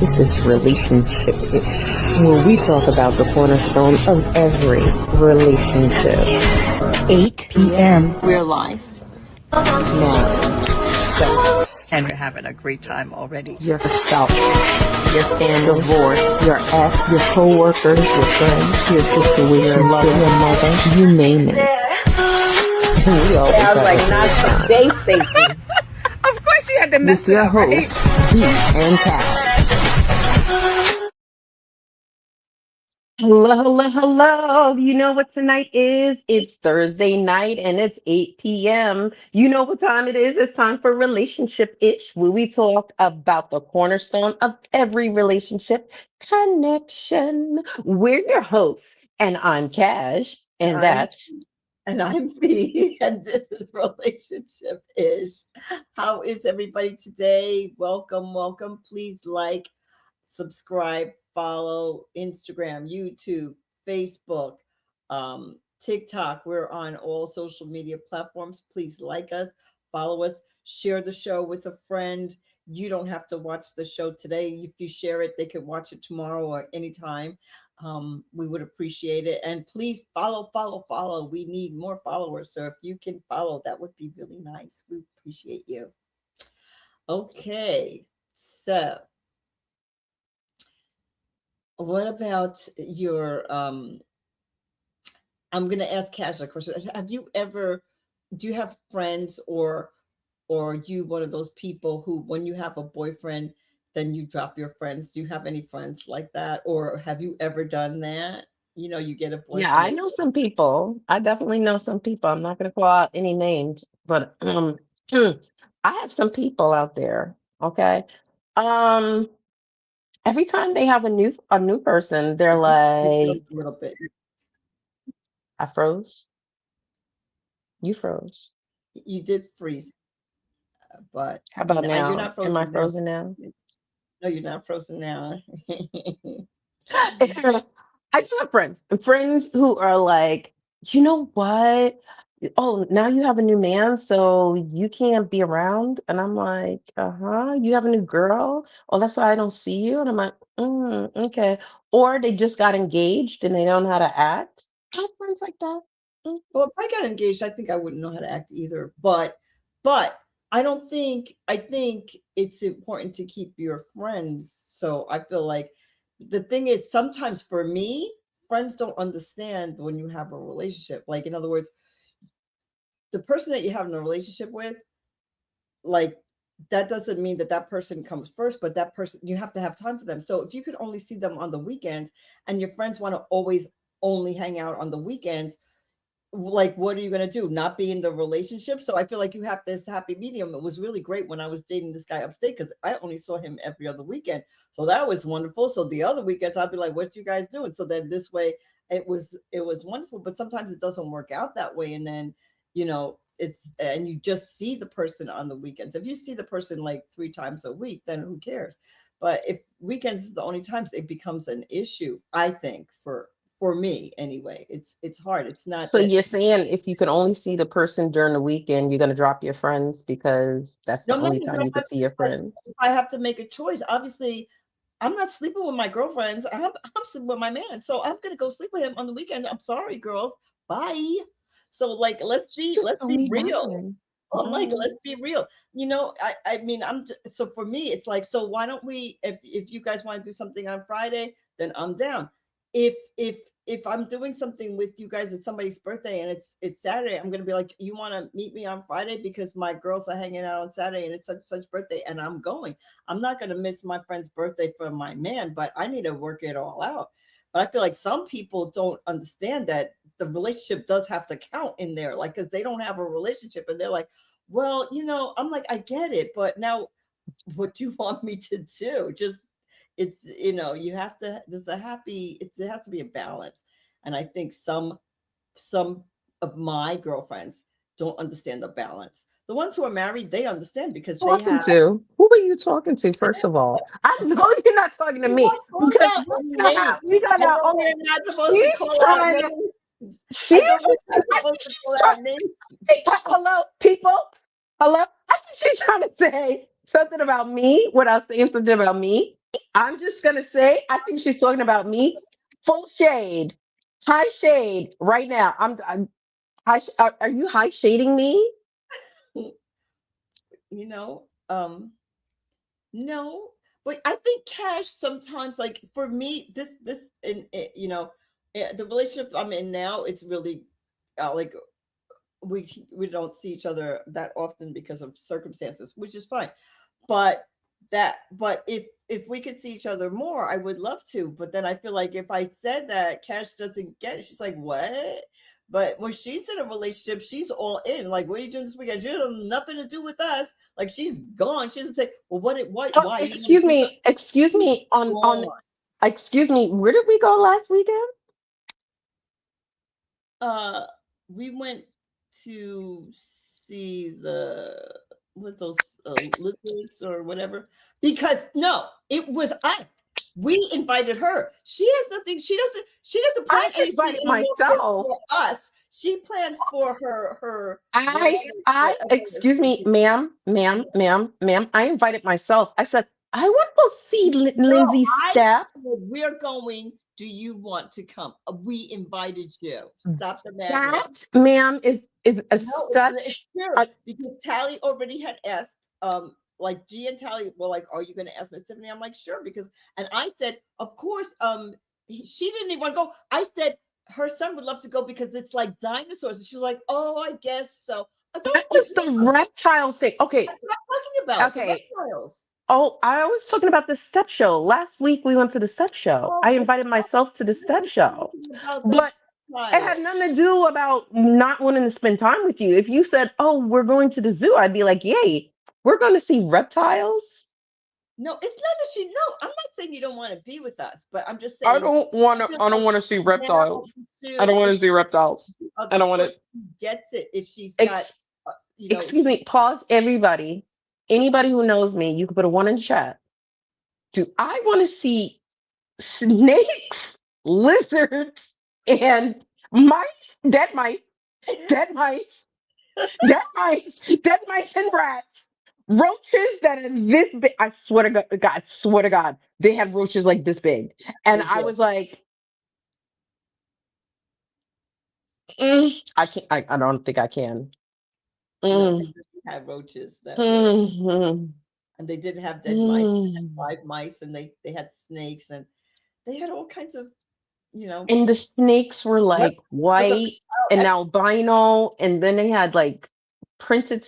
This is Relationship where we talk about the cornerstone of every relationship. 8 p.m. We're live. Marriage, sex, And we're having a great time already. yourself, your family, divorce, your ex, your co-workers, your friends, your situation, your lover, your mother, you name it. We always have a good Today, Satan. Of course you had to mess with your it up, right? hosts, Dee and Kat. Hello. You know what tonight is? It's Thursday night and it's 8 p.m. You know what time it is? It's time for Relationship Ish, where we talk about the cornerstone of every relationship connection. We're your hosts, and I'm Cash, and that's And I'm V, and this is Relationship Ish. How is everybody today? Welcome. Please like, subscribe, follow Instagram, YouTube, Facebook, TikTok. We're on all social media platforms. Please like us, follow us, share the show with a friend. You don't have to watch the show today. If you share it, they can watch it tomorrow or anytime. We would appreciate it. And please follow. We need more followers. So if you can follow, that would be really nice. We appreciate you. Okay. So what about your I'm gonna ask Cash a question. Do you have friends or you one of those people who when you have a boyfriend, then you drop your friends? Do you have any friends like that? Or have you ever done that? You get a yeah, boyfriend I and know some people. I definitely know some people. I'm not going to call out any names, but I have some people out there. Okay. Um, every time they have a new person, they're you feel like, a little bit. I froze. You froze. You did freeze, but How about now you're now? not Am I frozen now. frozen now? No, you're not frozen now. I do have friends who are like, you know what? Oh, now you have a new man, so you can't be around. And I'm like, uh-huh. You have a new girl? Oh, that's why I don't see you. And I'm like, okay. Or they just got engaged and they don't know how to act. I have friends like that. Mm. Well, if I got engaged, I think I wouldn't know how to act either. But I think it's important to keep your friends. So I feel like the thing is sometimes for me, friends don't understand when you have a relationship. Like in other words, the person that you have in a relationship with, like that doesn't mean that that person comes first, but that person you have to have time for them. So if you could only see them on the weekends and your friends want to always only hang out on the weekends, like what are you going to do, not be in the relationship? So I feel like you have this happy medium. It was really great when I was dating this guy upstate because I only saw him every other weekend, so that was wonderful. So the other weekends I'd be like, what you guys doing? So then this way it was wonderful. But sometimes it doesn't work out that way, and then it's and you just see the person on the weekends. If you see the person like 3 times a week, then who cares? But if weekends is the only times, it becomes an issue, I think, for me anyway. It's hard. It's not So that. you're saying if you can only see the person during the weekend, you're gonna drop your friends because that's No, the I'm not only gonna time drop you my could see your like, friends? if I have to make a choice, obviously, I'm not sleeping with my girlfriends. I'm sleeping with my man, so I'm gonna go sleep with him on the weekend. I'm sorry, girls. Bye. So like, let's You be just let's told be me real. bye. I'm like, Bye. let's be real. I mean, so for me, it's like, so why don't we? If you guys want to do something on Friday, then I'm down. If I'm doing something with you guys, it's somebody's birthday and it's Saturday, I'm gonna be like, you want to meet me on Friday because my girls are hanging out on Saturday and it's such birthday and I'm going. I'm not gonna miss my friend's birthday for my man, but I need to work it all out. But I feel like some people don't understand that the relationship does have to count in there, like because they don't have a relationship and they're like, well, I'm like, I get it, but now what do you want me to do? Just it's you have to there's a happy it has to be a balance. And I think some of my girlfriends don't understand the balance. The ones who are married, they understand because they Talking have. to? Who are you talking to, first of all? I know you're not talking to I'm me not calling because out we're any gonna names. have we I gotta know oh we're not supposed to she's call out trying to names. I she's know we're not I supposed think to she's call trying out names. hello people hello I think she's trying to say something about me without saying something about me. I'm just gonna say, I think she's talking about me. Full shade, high shade right now. I'm are you high shading me? You know, no, but I think Cash sometimes, like for me, this and the relationship I'm in now, it's really like we don't see each other that often because of circumstances, which is fine. But if we could see each other more, I would love to. But then I feel like if I said that, Cash doesn't get it. She's like, "What?" But when she's in a relationship, she's all in. Like, what are you doing this weekend? You have nothing to do with us. Like, she's gone. She doesn't say, "Well, what? Oh, Why you want excuse to do something?" me, excuse She's me. On gone. excuse me. Where did we go last weekend? Uh, we went to see the with those lizards or whatever because no, it was us. We invited her. She has nothing. She doesn't I plan anything invited anymore for myself. us. She plans for her I, whatever. excuse me, ma'am. I invited myself. I said, I want to see No, Lindsay I step. said we're going. Do you want to come? We invited you. Stop the madness. That, ma'am, is a No, it's such true a, because Tally already had asked, like G and Tally were like, "Are you going to ask Miss Tiffany?" I'm like, "Sure," because, and I said, "Of course." She didn't even want to go. I said her son would love to go because it's like dinosaurs, and she's like, "Oh, I guess so." I don't that you was the reptile thing. Okay, That's what I'm talking about, the okay. reptiles. Oh, I was talking about the step show. Last week we went to the step show. I Oh, the invited myself to the I step was show. talking about the But it had reptiles. nothing to do about not wanting to spend time with you. If you said, "Oh, we're going to the zoo," I'd be like, "Yay, we're going to see reptiles." No, it's not that she. No, I'm not saying you don't want to be with us, but I'm just I saying. don't want I to. feel I don't like want to see now reptiles. you I don't should, want if to see reptiles. I other don't want friend to. gets it, if she's got, Ex- excuse she me. Pause, everybody. Anybody who knows me, you can put a one in chat. Do I want to see snakes, lizards, and mice, dead mice, dead mice and rats, roaches that are this big. I swear to God, I swear to God, they had roaches like this big, and they I did. was like, I can't. I don't think I can. No, they Mm, did have roaches that were, mm, and they did have dead mice. They had mm. 5 mice, and they had snakes, and they had all kinds of, you know, And the snakes were rep like was a white reptile and ex. albino, and then they had like printed.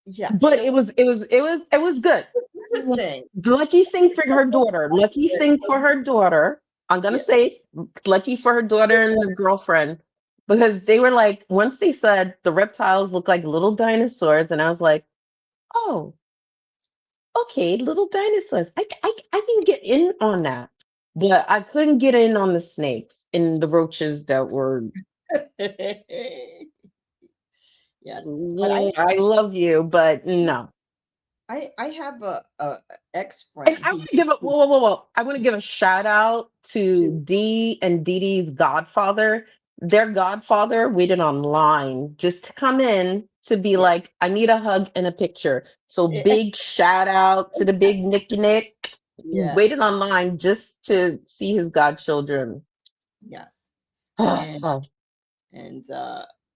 Yeah, But it was good. interesting. Lucky thing for her daughter. Lucky thing for her daughter. I'm gonna Yeah, say lucky for her daughter and her girlfriend because they were like once they said the reptiles look like little dinosaurs, and I was like, oh, okay, little dinosaurs. I can get in on that, but I couldn't get in on the snakes and the roaches that were. yes, but I love you, but no. I have a ex And friend I who want to give a used whoa. I want to give a shout out to to Dee and Dee Dee's godfather. Their godfather waited online just to come in to be yeah. like, I need a hug and a picture. So big shout out to the big Nicky Nick. He Yeah, waited online just to see his godchildren. yes. And and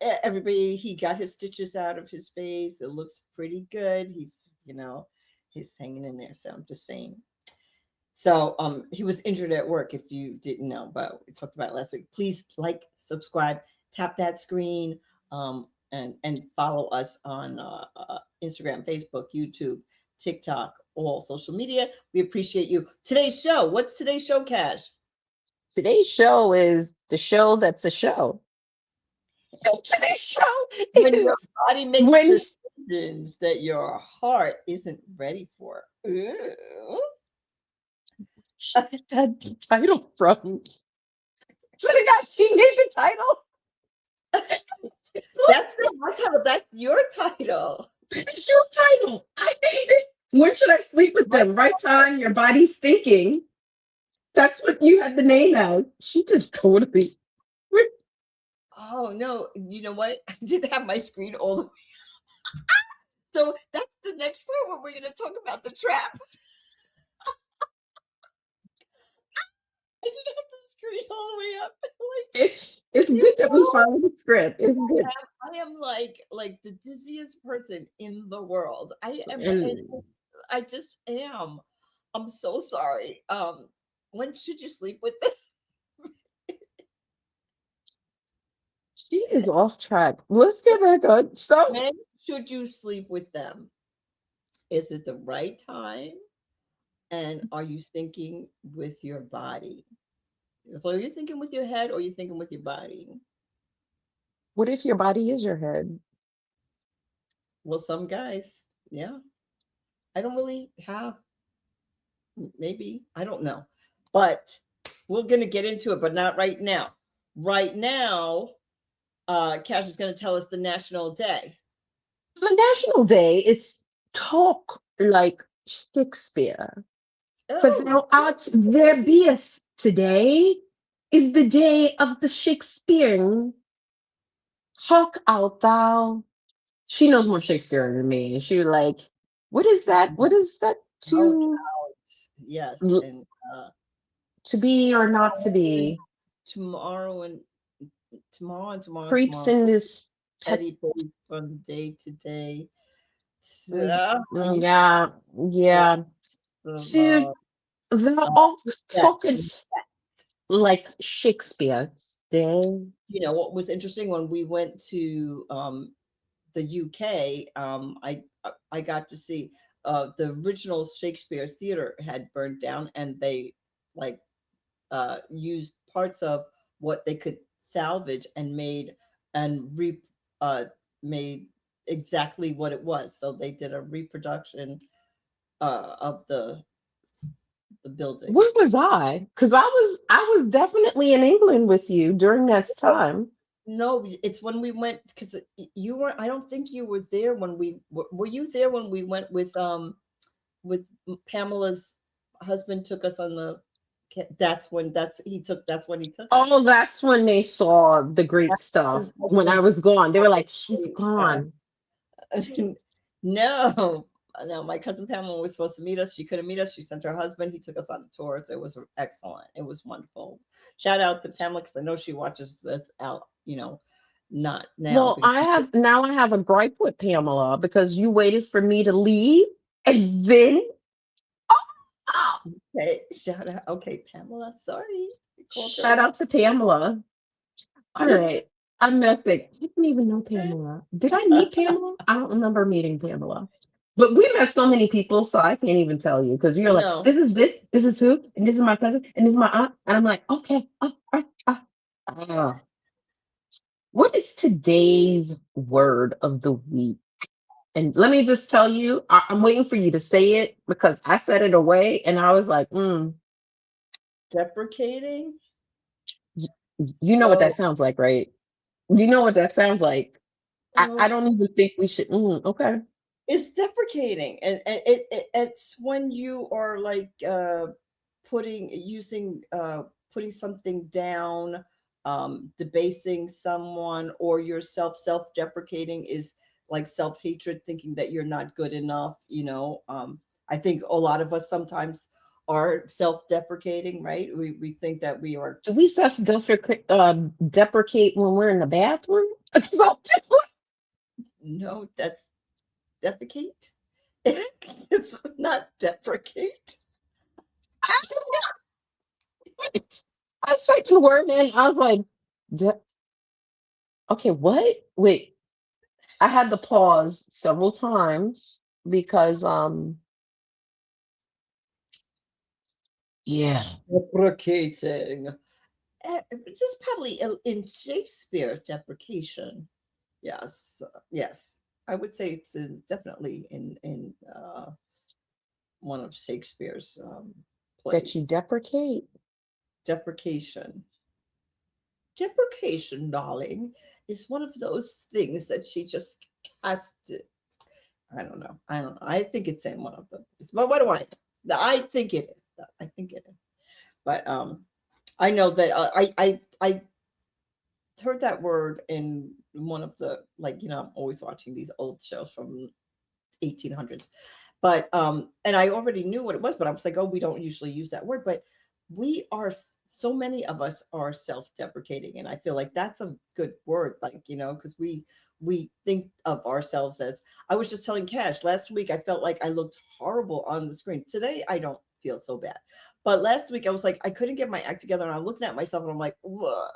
everybody, he got his stitches out of his face. It looks pretty good. He's hanging in there. So I'm just saying. So he was injured at work, if you didn't know, but we talked about it last week. Please like, subscribe, tap that screen, and follow us on Instagram, Facebook, YouTube, TikTok, all social media. We appreciate you. Today's show. What's today's show, Cash? Today's show is the show that's a show. Today's show When your is body makes when decisions that your heart isn't ready for. Ooh. she get that title from. Swear to God, she made the title. That's not my title. That's your title. This is your title. I made it. When should I sleep with My them? Right time, your body's thinking. That's what you had the name as. She just totally. Oh no, you know what? I didn't have my screen all the way. So that's the next part where we're going to talk about the trap. I didn't have to scream all the way up. It's You good that we know, follow the script. It's good. I am like the dizziest person in the world. And And I just am. I'm so sorry. When should you sleep with them? she is off track. Let's get back on. So When should you sleep with them? Is it the right time? And are you thinking with your body? So are you thinking with your head or are you thinking with your body? what if your body is your head? Well, some guys, yeah. I don't really have, maybe, I don't know. But we're going to get into it, but not right now. Right now, Cash is going to tell us the national day. The National Day is talk like Shakespeare. For Oh, thou art there beest today is the day of the Shakespearean. Talk out thou. She knows more Shakespeare than me. And she was like, what is that? What is that out, to yes. And uh, to be or not to be? tomorrow and Creeps tomorrow. in this pet. Petty boys from day to day. You Yeah, yeah. of To thou art that. talkest like Shakespeare. Stay. You know what was interesting when we went to the UK? I got to see the original Shakespeare theater had burned down, and they like used parts of what they could salvage and uh, made exactly what it was. So they did a reproduction of the building. Where was I? Because I was definitely in England with you during this time. No, it's when we went because you were. I don't think you were there when were you there when we went with Pamela's husband took us on the. That's when he took Oh, us. that's when they saw the great stuff. His When I husband took was gone, they were like, she's uh, gone. no, no. My cousin Pamela was supposed to meet us. She couldn't meet us. She sent her husband. He took us on the tours. It was excellent. It was wonderful. Shout out to Pamela because I know she watches this out. Not now Well, because I have a gripe with Pamela because you waited for me to leave and then oh, okay, shout out. Okay, Pamela. Sorry, I called her shout out to Pamela. All right. I'm messing. I didn't even know Pamela. Did I meet Pamela? I don't remember meeting Pamela. But we met so many people, so I can't even tell you because you're like, no. this is who, and this is my cousin, and this is my aunt. And I'm like, okay. What is today's word of the week? And let me just tell you, I'm waiting for you to say it because I said it away and I was like, Deprecating. y- you know what that So sounds like, right? You know what that sounds like. I uh, don't even think we should. Okay. it's deprecating, and it's when you are like putting something down, debasing someone, or yourself. Self-deprecating is like self-hatred, thinking that you're not good enough. I think a lot of us sometimes are self-deprecating, right? We think that we are. Do we self deprecate when we're in the bathroom? No, that's defecate. It's not deprecate. I said the word and I was like, de- okay, what? Wait, I had to pause several times because yeah. Deprecating. This is probably in Shakespeare deprecation. Yes, yes. I would say it's definitely in one of Shakespeare's That you plays. deprecate. Deprecation. Deprecation, darling, is one of those things that she just has to. I don't know. I don't know. I think it's in one of them. But what do I know? I think it is. I think it is. But I know that I heard that word in one of the, like, I'm always watching these old shows from 1800s. But and I already knew what it was, but I was like, oh, we don't usually use that word. But we are so many of us are self-deprecating, and I feel like that's a good word, like, because we think of ourselves as, I was just telling Cash last week, I felt like I looked horrible on the screen. Today I don't feel so bad, but last week I was like, I couldn't get my act together, and I'm looking at myself and I'm like, whoa.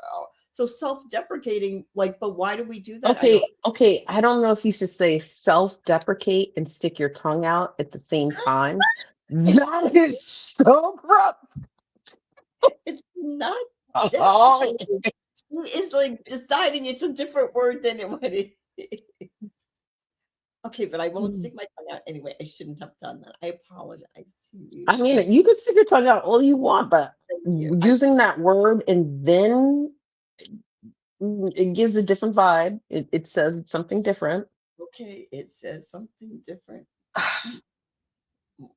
So self-deprecating, like, but why do we do that? I don't. Okay. I don't know if you should say self-deprecate and stick your tongue out at the same time. It's That is so gross. it's not that. Oh, It's like deciding it's a different word than what it is. Okay, but I won't stick my tongue out anyway. I shouldn't have done that. I apologize to you. I mean, you can stick your tongue out all you want, but Thank you. using that word and then it gives a different vibe. It says it's something different. Okay, it says something different.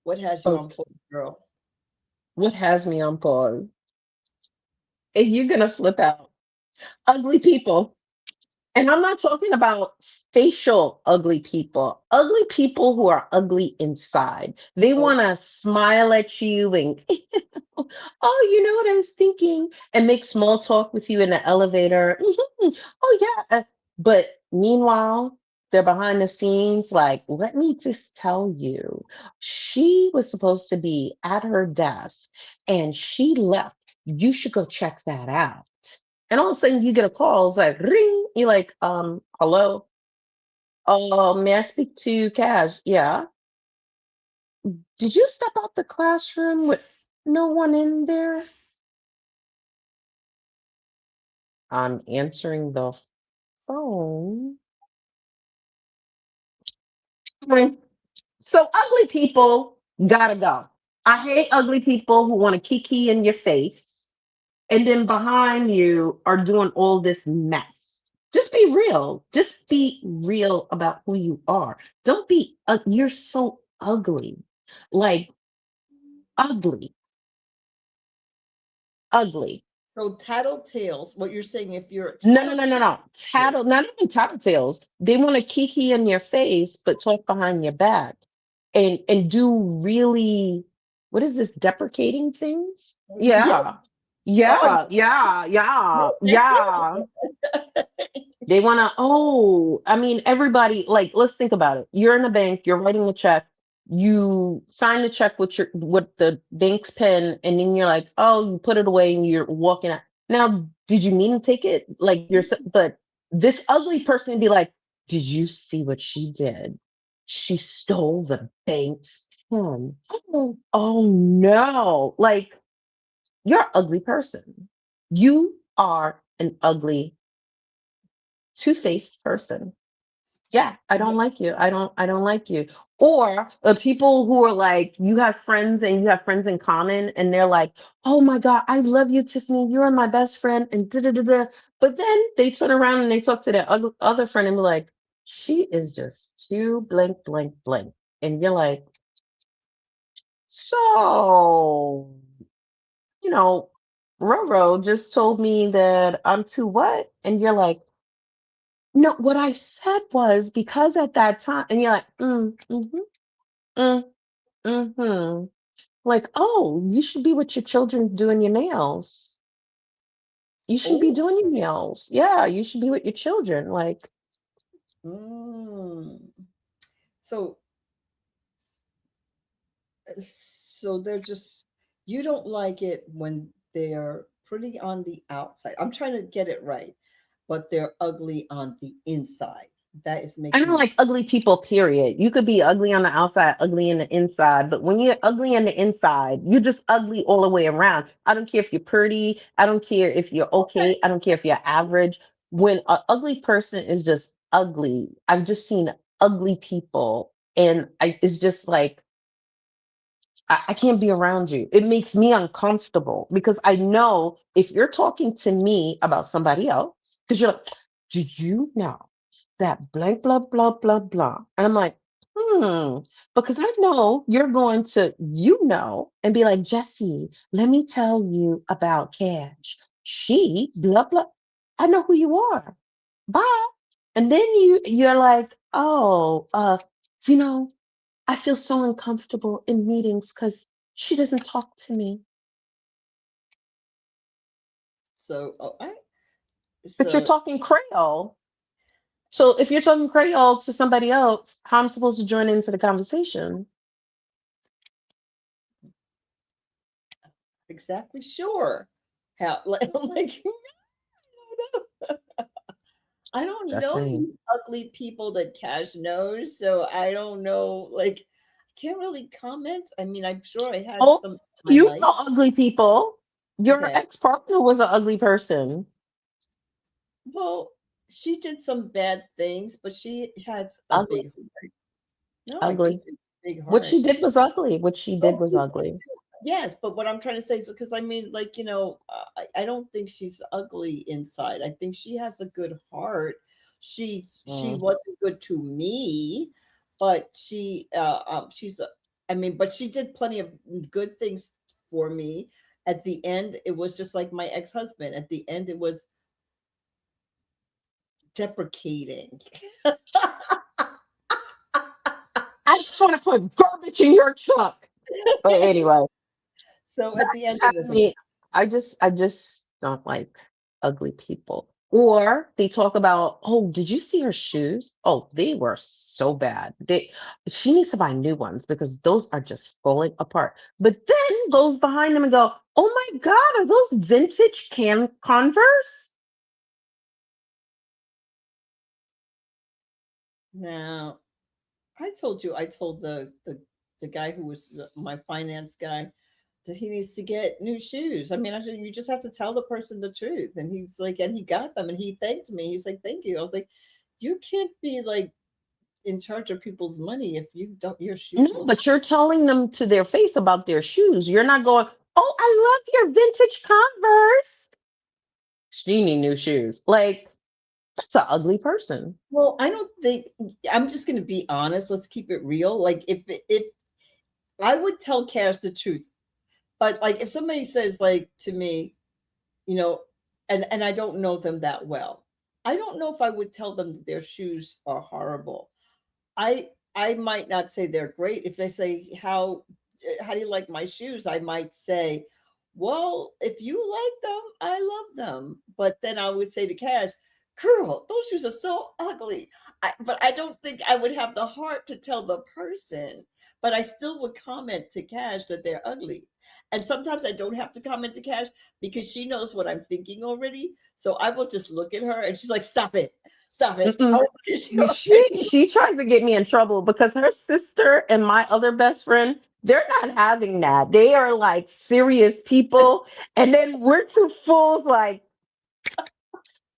What has you on Okay. pause, girl? What has me on pause? And you're gonna flip out. Ugly people. And I'm not talking about facial ugly people who are ugly inside. They Oh, want to smile at you and, oh, you know what I was thinking, and make small talk with you in the elevator. Mhm. Oh, yeah. But meanwhile, they're behind the scenes, like, let me just tell you, she was supposed to be at her desk and she left. You should go check that out. And all of a sudden you get a call, it's like ring. You're like, hello? May I speak to Cash? Yeah. Did you step out the classroom with no one in there? I'm answering the phone. Okay. So ugly people gotta go. I hate ugly people who want to kiki in your face and then behind you are doing all this mess. Just be real. Just be real about who you are. Don't be, you're so ugly. Like, ugly, ugly. so tattletales. What you're saying? If you're a No, no, tattletale, no, no, no. Tattle, not even tattletales. They want to kiki in your face, but talk behind your back and do really, what is this, deprecating things? yeah. Yeah. Oh, Yeah, yeah, no, yeah, thank you. yeah. They want to, oh, I mean, everybody, like, let's think about it. You're in a bank, you're writing a check, you sign the check with the bank's pen, and then you're like, oh, you put it away and you're walking out. Now, did you mean to take it? Like, but this ugly person would be like, did you see what she did? She stole the bank's pen. Oh no. Like, you're an ugly person. You are an ugly two-faced person. Yeah, I don't like you. I don't like you. Or the people who are like, you have friends and you have friends in common, and they're like, oh my God, I love you, Tiffany. You're my best friend, and da da da da. But then they turn around and they talk to their other friend and be like, she is just too blank, blank, blank. And you're like, so, you know, Roro just told me that I'm too what? And you're like, no, what I said was because at that time, and you're like, mm, mm-hmm. Like, oh, you should be with your children doing your nails. You should be Oh, doing your nails. Yeah, you should be with your children. Like, mm. So so they're just, you don't like it when they're pretty on the outside. I'm trying to get it right, but they're ugly on the inside. That is I don't making you. like ugly people, period. You could be ugly on the outside, ugly in the inside, but when you're ugly on the inside, you're just ugly all the way around. I don't care if you're pretty. I don't care if you're Okay. okay. I don't care if you're average. When an ugly person is just ugly, I've just seen ugly people, and it's just like, I can't be around you. It makes me uncomfortable because I know if you're talking to me about somebody else, because you're like, do you know that blank, blah, blah, blah, blah? And I'm like, because I know you're going to, and be like, Jesse, let me tell you about Cash. She, blah, blah. I know who you are. Bye. And then you're like, oh, You know, I feel so uncomfortable in meetings because she doesn't talk to me. So, But you're so talking Creole. So if you're talking Creole to somebody else, how am I supposed to join into the conversation? exactly sure. How, like, I'm like, I don't Just know saying. these ugly people that Cash knows, so I don't know. Like, I can't really comment. I mean, I'm sure I had Oh, some in my you life. know ugly people. Your Okay. ex-partner was an ugly person. Well, she did some bad things, but she has a Ugly, big heart. No, I think ugly. she has a big What heart. she did was ugly. What she did Oh, was she did ugly. too. Yes, but what I'm trying to say is because I mean, like, I don't think she's ugly inside. I think she has a good heart. She Mm. wasn't good to me, but I mean, but she did plenty of good things for me. At the end, it was just like my ex-husband. At the end, it was deprecating. I just want to put garbage in your truck. But anyway, So that at the end, just it has was me. I just don't like ugly people. Or they talk about, oh, did you see her shoes? Oh, they were so bad. She needs to buy new ones because those are just falling apart. But then goes behind them and go, oh my God, are those vintage Converse? now I told the guy who was my finance guy that he needs to get new shoes. I mean, I said, you just have to tell the person the truth. And he's like, and he got them and he thanked me. He's like, thank you. I was like, you can't be like in charge of people's money if you don't, your shoes No, look. but you're telling them to their face about their shoes. You're not going, oh, I love your vintage Converse. She need new shoes. Like, that's an ugly person. Well, I don't think, I'm just going to be honest. Let's keep it real. Like if I would tell Cash the truth, but like if somebody says like to me, you know, and I don't know them that well. I don't know if I would tell them that their shoes are horrible. I might not say they're great. If they say how do you like my shoes? I might say, well, if you like them, I love them. But then I would say to Cash, girl, those shoes are so ugly. But I don't think I would have the heart to tell the person. But I still would comment to Cash that they're ugly. And sometimes I don't have to comment to Cash because she knows what I'm thinking already. So I will just look at her and she's like, stop it. Stop it. Mm-mm. Oh, she She tries to get me in trouble because her sister and my other best friend, they're not having that. They are like serious people. And then we're two fools like,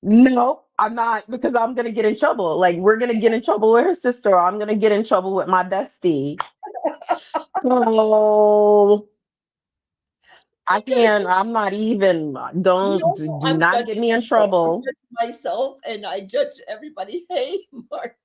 no, I'm not because I'm gonna get in trouble. Like we're gonna get in trouble with her sister, or I'm gonna get in trouble with my bestie. So I because can't, I'm not even, don't, no, do I'm not judging get me in myself. I trouble. judge myself and I judge everybody. Hey, Mark,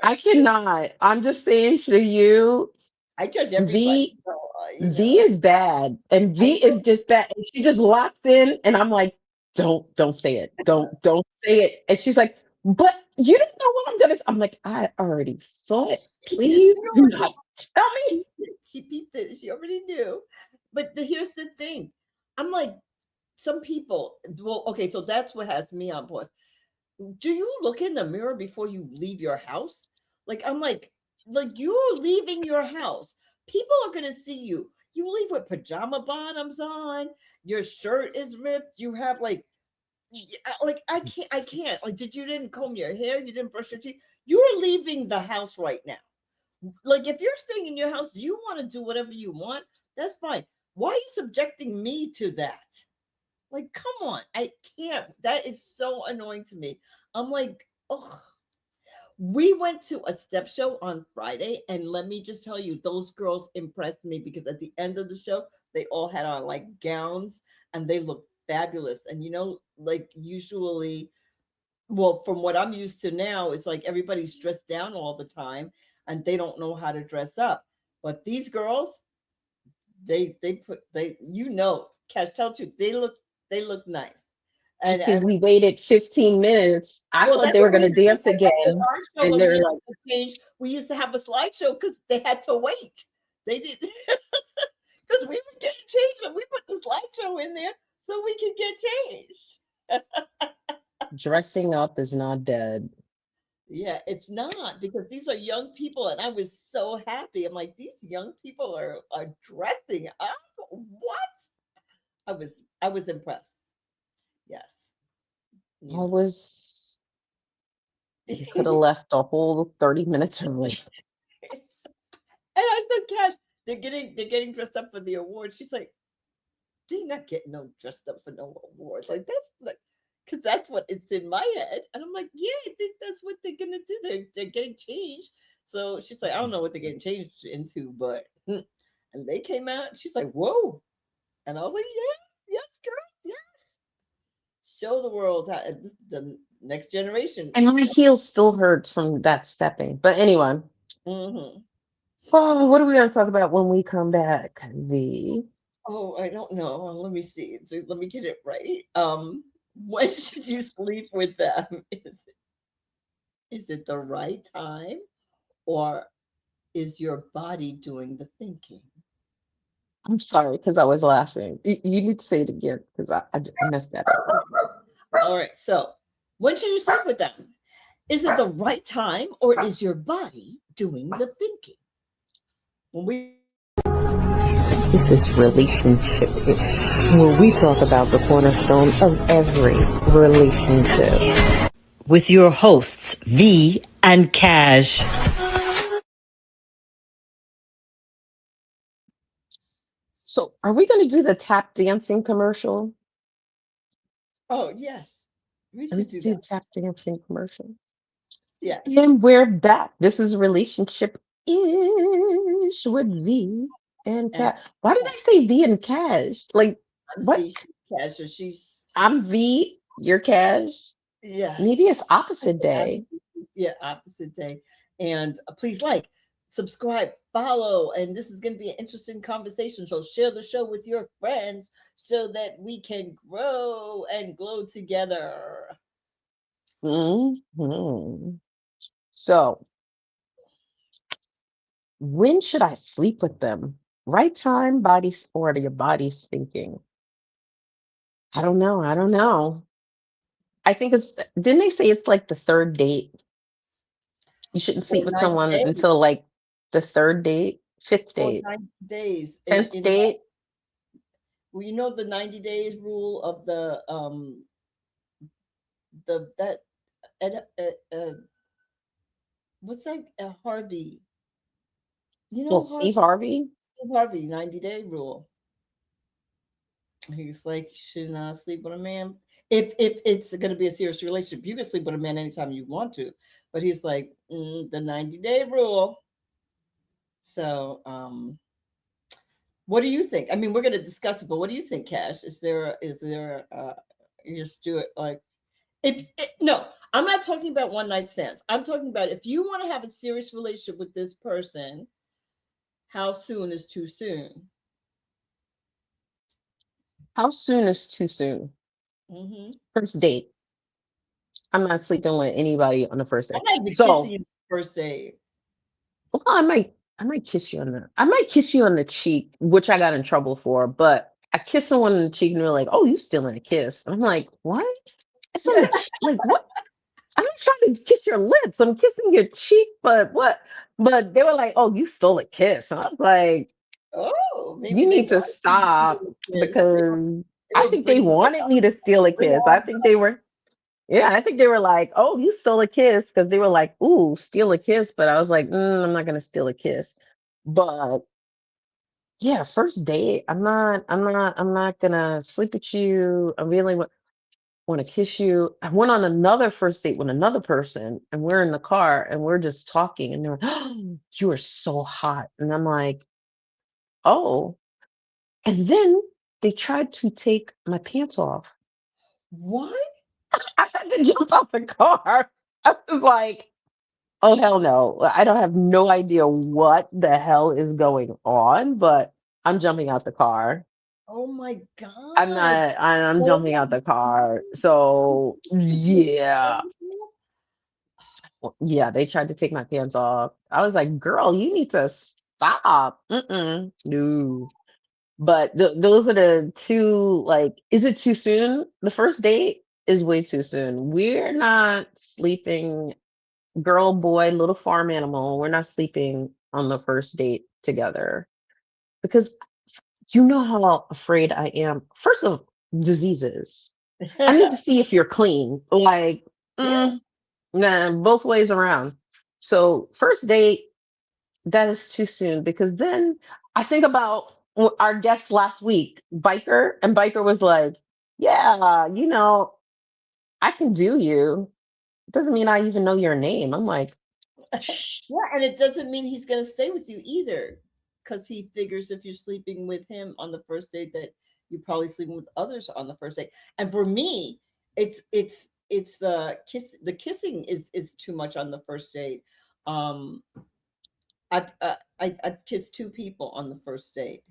I cannot. I'm just saying to you, I judge everybody. V So, V is bad, and I V is just bad. And she just locks in, and I'm like, don't say it, don't say it. And she's like, but you don't know what I'm gonna. I'm like, I already saw it. she Please do not already tell me. she peeped it. She already knew. But here's the thing. I'm like, some people, well, okay, so that's what has me on pause. Do you look in the mirror before you leave your house? Like I'm like you're leaving your house. People are gonna see you. You leave with pajama bottoms on, your shirt is ripped, you have like I can't. Like did you didn't comb your hair, you didn't brush your teeth. You're leaving the house right now. Like if you're staying in your house, you want to do whatever you want, that's fine. Why are you subjecting me to that? Like, come on, I can't. That is so annoying to me. I'm like, ugh. We went to a step show on Friday, and let me just tell you, those girls impressed me because at the end of the show, they all had on like gowns and they looked fabulous. And like usually, well, from what I'm used to now, it's like everybody's dressed down all the time and they don't know how to dress up. But these girls, they Cash tell you, they look nice. And After we waited 15 minutes, I well, thought that's they were what we gonna used to do dance at again. our show And when we they're had like, to change. We used to have a slideshow because they had to wait. They didn't because we were getting changed and we put the slideshow in there so we could get changed. dressing up is not dead. Yeah, it's not because these are young people, and I was so happy. I'm like, these young people are dressing up. What? I was impressed. Yes, you I know. was You could have left a whole 30 minutes early. And I said, Cash, they're getting dressed up for the award. She's like, they're not getting no dressed up for no awards. Like that's like, because that's what it's in my head. And I'm like, yeah, I think that's what they're gonna do. They're getting changed. So she's like, I don't know what they're getting changed into, but and they came out. And she's like, whoa, and I was like, yes, yes, girls, yes. Show the world how the next generation. And my heel still hurts from that stepping. But anyway, Hmm. oh, what are we gonna talk about when we come back? The Oh, I don't know. Let me see. Let me get it right. When should you sleep with them? Is it the right time or is your body doing the thinking? I'm sorry because I was laughing. You need to say it again because I messed that up. All right. So, when should you sleep with them? Is it the right time or is your body doing the thinking? When we This is Relationship Ish, where we talk about the cornerstone of every relationship. With your hosts, V and Cash. So, are we gonna do the tap dancing commercial? Oh, yes. We Are we should gonna do do that. the tap dancing commercial? Yes. And we're back. This is Relationship Ish with V and And Cash. Why did I say V and Cash? Like, I'm what? V. Cash, she's I'm V, you're Cash. Maybe yes. it's opposite day. Yeah, opposite day. And please like, subscribe, follow. And this is going to be an interesting conversation. So share the show with your friends so that we can grow and glow together. Hmm. So, when should I sleep with them? Right time, body or your body's thinking. I don't know. I don't know. I think didn't they say it's like the third date? You shouldn't sleep For with 90 someone days. until like the third date, fifth For date, 90 days. 10th date. Well, you know the 90 days rule of the that what's that Harvey? You Well, know Steve Harvey. Steve Harvey 90-day rule. He's like, you should not sleep with a man if it's going to be a serious relationship. You can sleep with a man anytime you want to, but he's like the 90-day rule. So, what do you think? I mean, we're going to discuss it, but what do you think, Cash? You just do it like no, I'm not talking about one night stands. I'm talking about if you want to have a serious relationship with this person, how soon is too soon? How soon is too soon? Hmm. First date. I'm not sleeping with anybody on the first I'm day. not even kissing So, you the first day. well, I might kiss you on I might kiss you on the cheek, which I got in trouble for, but I kissed someone on the cheek and they're like, "Oh, you still in a kiss?" And I'm like, "What? It's on the like what? I'm not trying to kiss your lips. I'm kissing your cheek, but what?" But they were like, "Oh, you stole a kiss." And I was like, Oh, maybe "You they need to wanted you to stop steal a kiss. because They I were think they bringing it wanted up. me to steal a Bring kiss. on. I think they were like, "Oh, you stole a kiss," because they were like, "Ooh, steal a kiss." But I was like, I'm not gonna steal a kiss. But yeah, first date, I'm not gonna sleep with you. I really want to kiss you. I went on another first date with another person, and we're in the car and we're just talking, and they're like, "Oh, you are so hot," and I'm like, "Oh," and then they tried to take my pants off. What? I had to jump out the car. I was like, oh hell no. I don't have no idea what the hell is going on, but I'm jumping out the car. Oh my I'm God. not, I'm Oh jumping my out the car. So yeah. Yeah, they tried to take my pants off. I was like, girl, you need to stop. No. But those are the two, like, is it too soon? The first date is way too soon. We're not sleeping, girl, boy, little farm animal. We're not sleeping on the first date together because you know how afraid I am. First of diseases. I need to see if you're clean. Like, Yeah. nah, both ways around. So first date, that is too soon because then I think about our guest last week, Biker, and Biker was like, "Yeah, I can do you. It doesn't mean I even know your name." I'm like, "Shh." Yeah, and it doesn't mean he's going to stay with you either, because he figures if you're sleeping with him on the first date, that you're probably sleeping with others on the first date. And for me, it's the kiss. The kissing is too much on the first date. Um, I've kissed two people on the first date,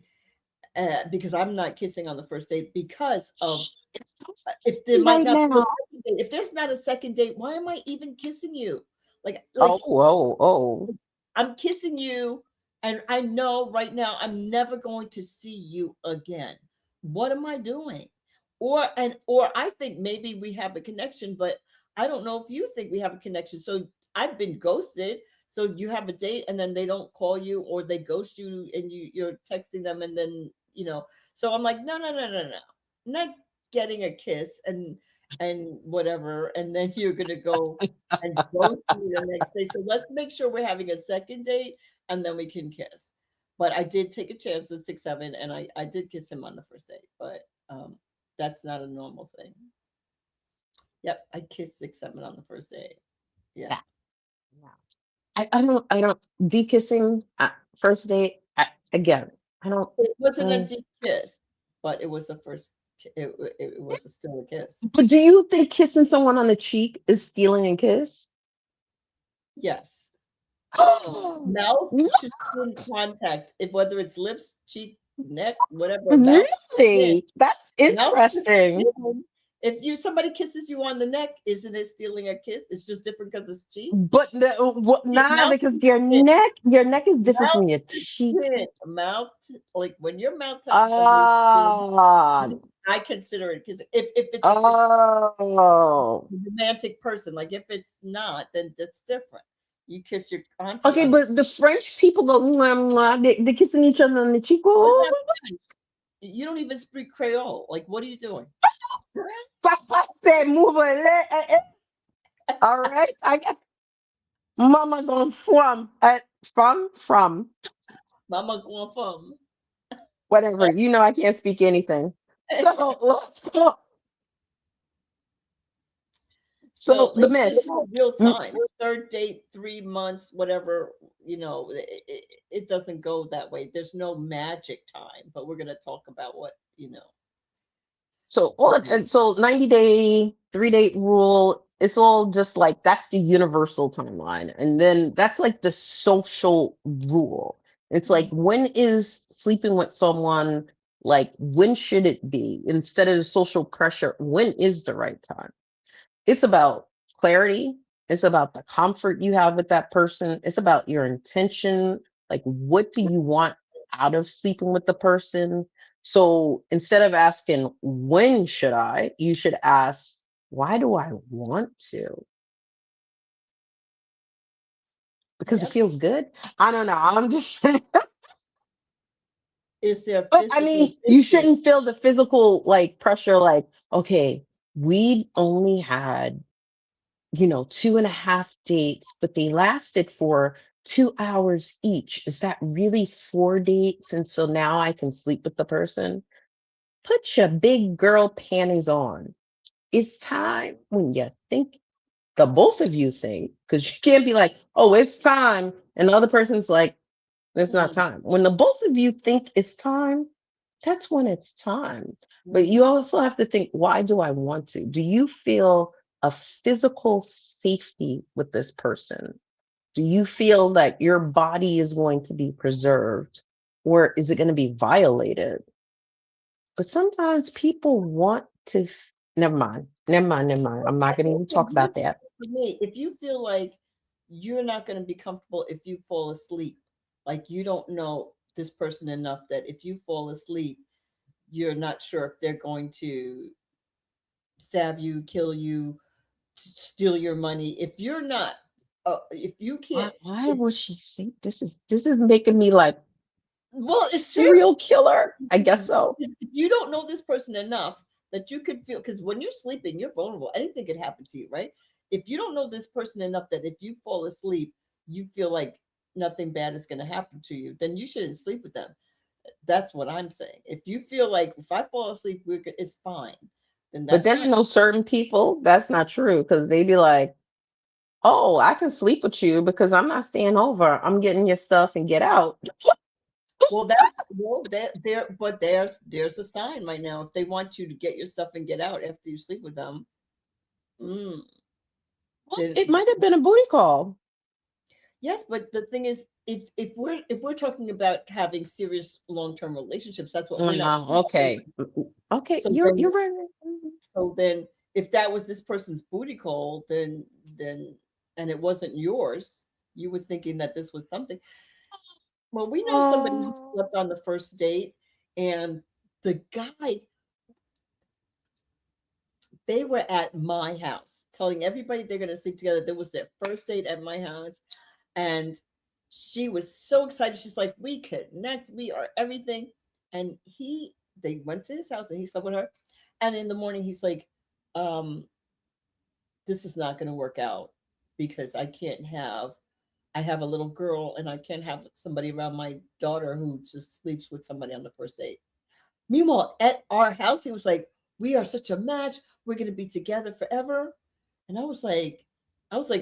because I'm not kissing on the first date because of, It's so if there sticky might right not be a now. second date. If there's not a second date, why am I even kissing you? Oh, Like oh, oh. I'm kissing you, and I know right now I'm never going to see you again. What am I doing? Or I think maybe we have a connection, but I don't know if you think we have a connection. So I've been ghosted. So you have a date and then they don't call you, or they ghost you and you're texting them, and then so I'm like, no, no, no, no, no. I'm not getting a kiss and whatever, and then you're gonna go and go to me the next day. So let's make sure we're having a second date, and then we can kiss. But I did take a chance at 6'7", and I did kiss him on the first date, but that's not a normal thing. Yep, I kissed 6'7" on the first date. Yeah. Yeah, yeah. I don't deep kissing at first date. Again, I don't. It wasn't a mm. deep kiss, but it was a first it was still a kiss. But do you think kissing someone on the cheek is stealing a kiss? Yes. Mouth What? to skin contact, if whether it's lips, cheek, neck, whatever, mouth to skin. Really? That's Mouth to interesting. skin. If somebody kisses you on the neck, isn't it stealing a kiss? It's just different because it's cheek. But nah, Mouth because to skin, your neck is different mouth from your to cheek. skin, like when your mouth touches somebody's skin, Ah, I consider it because if it's a oh. romantic person, like if it's not, then that's different. You kiss your auntie Okay, on the, but the French people go mwah, mwah, they're kissing each other on the cheek. what Oh, about French? You don't even speak Creole. Like, what are you doing? papa say move it. All right, I got mama going from Mama going from. whatever. I can't speak anything. So so So the myth. there's no real Mm, time. Third date, 3 months, whatever, it doesn't go that way. There's no magic time, but we're going to talk about So all what of, and so 90-day 3-date rule, it's all just like that's the universal timeline. And then that's like the social rule. It's like Mhm. when is sleeping with someone, like when should it be? Instead of the social pressure, when is the right time? It's about clarity. It's about the comfort you have with that person. It's about your intention. Like, what do you want out of sleeping with the person? So instead of asking, when should I, you should ask, why do I want to? Because it Yep. feels good. I don't know. I'm just saying. Is there But I physical mean, you distance? shouldn't feel the physical like pressure, like, okay, we only had 2.5 dates, but they lasted for 2 hours each. Is that really 4 dates? And so now I can sleep with the person? Put your big girl panties on. It's time when you think, the both of you think, because you can't be like, oh, it's time. And the other person's like, it's not Mhm, time. When the both of you think it's time, that's when it's time. But you mhm. also have to think, why do I want to? Do you feel a physical safety with this person? Do you feel that your body is going to be preserved, or is it going to be violated? But sometimes people want to. Never mind. Never mind. Never mind. I'm not going to even talk about that. For me, if you feel like you're not going to be comfortable if you fall asleep, like you don't know this person enough that if you fall asleep, you're not sure if they're going to stab you, kill you, steal your money. If you're not, if you Why? can't, Why would she say this is making me like well, it's true. serial killer? I guess so. If you don't know this person enough that you could feel, because when you're sleeping, you're vulnerable. Anything could happen to you, right? If you don't know this person enough that if you fall asleep, you feel like nothing bad is going to happen to you, then you shouldn't sleep with them. That's what I'm saying. If you feel like if I fall asleep, it's fine, then But that's then fine. I know certain people that's not true because they be like, "Oh, I can sleep with you because I'm not staying over. I'm getting your stuff and get out." Well, but there's a sign right now. If they want you to get your stuff and get out after you sleep with them, mm, Well, then it might have been a booty call. yes, but the thing is, if we're talking about having serious long-term relationships, that's what we're not. Okay. Okay, So you're then, you're right. so then, if that was this person's booty call, then and it wasn't yours, you were thinking that this was something. Well, we know somebody who Oh. slept on the first date, and the guy, they were at my house, telling everybody they're going to sleep together. There was their first date at my house, and she was so excited. She's like, "We connect. We are everything." And they went to his house, and he slept with her. And in the morning, he's like, um, "This is not going to work out because I have a little girl, and I can't have somebody around my daughter who just sleeps with somebody on the first date." Meanwhile, at our house, he was like, "We are such a match. We're going to be together forever." And I was like,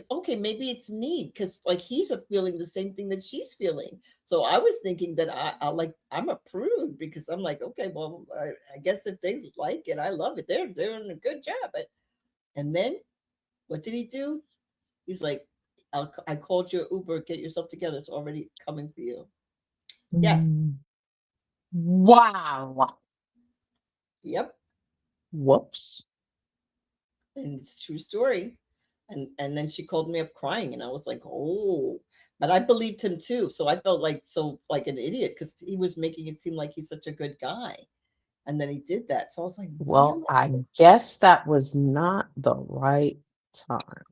okay, maybe it's me because like he's feeling the same thing that she's feeling. So I was thinking that I'm a prude because I'm like, okay, well, I guess if they like it, I love it. They're doing a good job. And then what did he do? He's like, I called your Uber. Get yourself together. It's already coming for you. Yes. Mm. Wow. Yep. Whoops. And it's a true story. And then she called me up crying, and I was like, oh, but I believed him too. So I felt like an idiot because he was making it seem like he's such a good guy. And then he did that. So I was like, Well, really? I guess that was not the right time.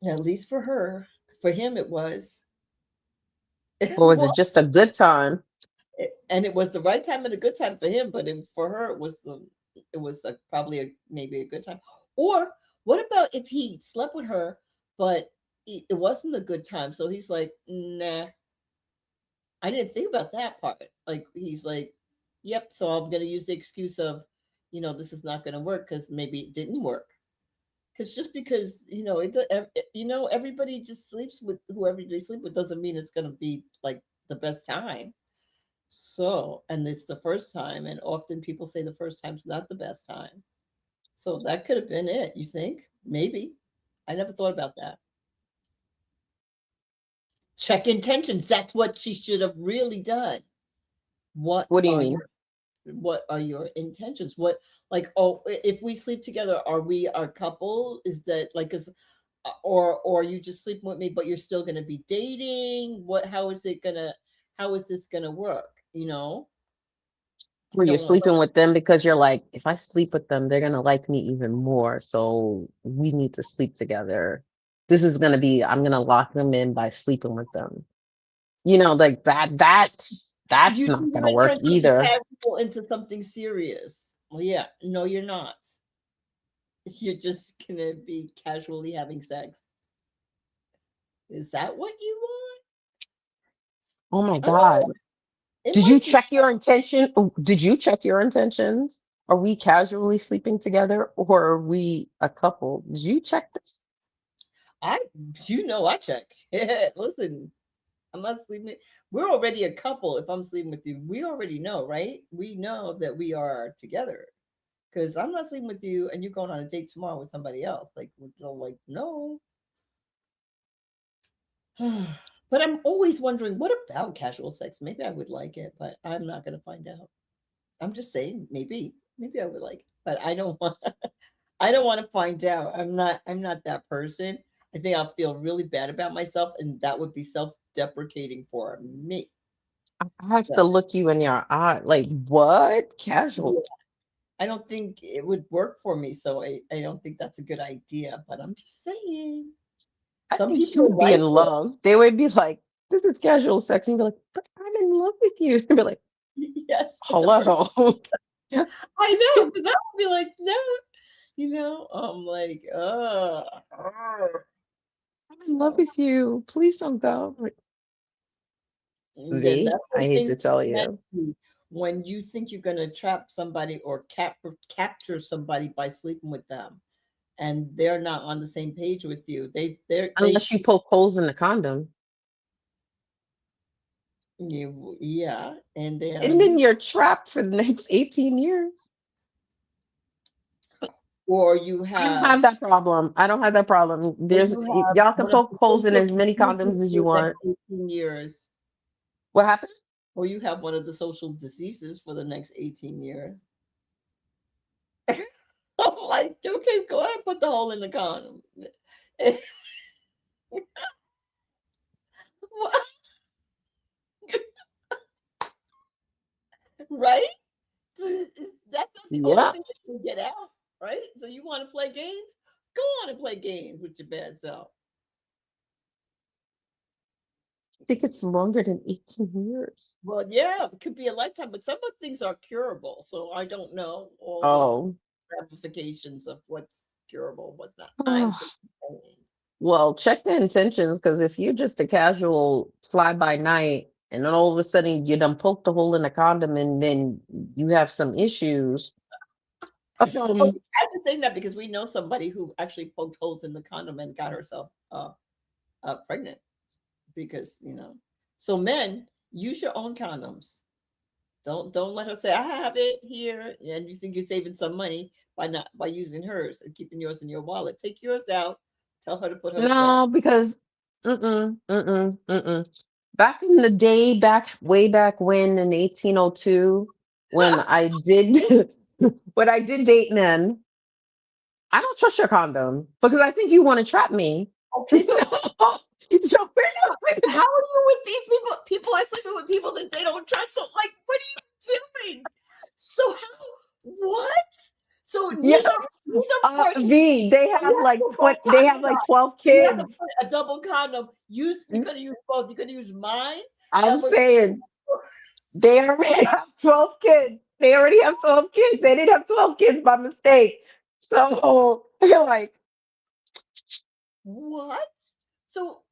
At least for her. For him it was. Or was it Well, just a good time? and it was the right time and a good time for him, but for her it was probably maybe a good time. Or what about if he slept with her, but it wasn't a good time? So he's like, nah, I didn't think about that part. Like he's like, yep. So I'm gonna use the excuse of, this is not gonna work because maybe it didn't work. Because just because everybody just sleeps with whoever they sleep with doesn't mean it's gonna be like the best time. So, and it's the first time, and often people say the first time's not the best time. So that could have been it. You think? Maybe. I never thought about that. Check intentions. That's what she should have really done. What What do you are mean? your intentions? What, like, oh, if we sleep together, are we a couple? Is that like, is or you just sleeping with me but you're still going to be dating? How is this going to work? Where I you're don't know. sleeping with them because you're like, if I sleep with them, they're gonna like me even more. So we need to sleep together. I'm gonna lock them in by sleeping with them. Like that's You not want gonna to work turn something either. casual into something serious. Well, yeah, no, you're not. You're just going to be casually having sex. Is that what you want? Oh my I don't know. God. It Did you might be. check your intention? Did you check your intentions? Are we casually sleeping together or are we a couple? Did you check this? I, I check. Listen, I'm not sleeping. We're already a couple. If I'm sleeping with you, we already know, right? We know that we are together. Because I'm not sleeping with you, and you're going on a date tomorrow with somebody else. Like, no. But I'm always wondering, what about casual sex? Maybe I would like it, but I'm not going to find out. I'm just saying, maybe. maybe I would like it, but I don't want. I don't want to find out. I'm not that person. I think I'll feel really bad about myself, and that would be self-deprecating for me. I have So to look you in your eye. Like, what? yeah, Casual. I don't think it would work for me. So I don't think that's a good idea. But I'm just saying, I some think you people would be like in it. love. They would be like, this is casual sex. And you'd be like, but I'm in love with you. And be like, Yes, but the person hello. I'm I know, because I would be like, no, I'm like, in love so with you. Please don't go. Like, then V, that's I the hate thing to tell that you. when you think you're gonna trap somebody or capture somebody by sleeping with them, and they're not on the same page with you, they Unless you poke holes in the condom. you yeah, and And then you're trapped for the next 18 years. or you I don't have have that problem. I don't have that problem. or There's you have y'all can one of poke the holes in social as many diseases condoms as you for the next want. 18 years, What happened? or you have one of the social diseases for the next 18 years. I'm like, okay, go ahead, put the hole in the condom. Right? That's not the only Yeah. thing that can get out, right? So you want to play games? Go on and play games with your bad self. I think it's longer than 18 years. Well, yeah, it could be a lifetime, but some of things are curable. So I don't know all the Oh. ramifications of what's curable, what's not. I'm just saying. Well, check the intentions because if you're just a casual fly by night and then all of a sudden you done poked a hole in a condom and then you have some issues. Oh, Um, I have to say that because we know somebody who actually poked holes in the condom and got herself pregnant because So men, use your own condoms. Don't let her say I have it here, and you think you're saving some money by using hers and keeping yours in your wallet. Take yours out. Tell her to put hers back. no, because back in the day, back way back when in 1802, when I did when I did date men, I don't trust your condom because I think you want to trap me. Okay, so So we're not how are you with these people? People are sleeping with people that they don't trust. So, like, what are you doing? So how? What? So yeah, neither party. V, they You have have like to put both 20, they have condoms like on. 12 You have to kids. put a double condom. You're gonna use both. You're gonna use mine. I'm That would. saying they already have 12 kids. They already have 12 kids. They didn't have 12 kids by mistake. So you're like, What? So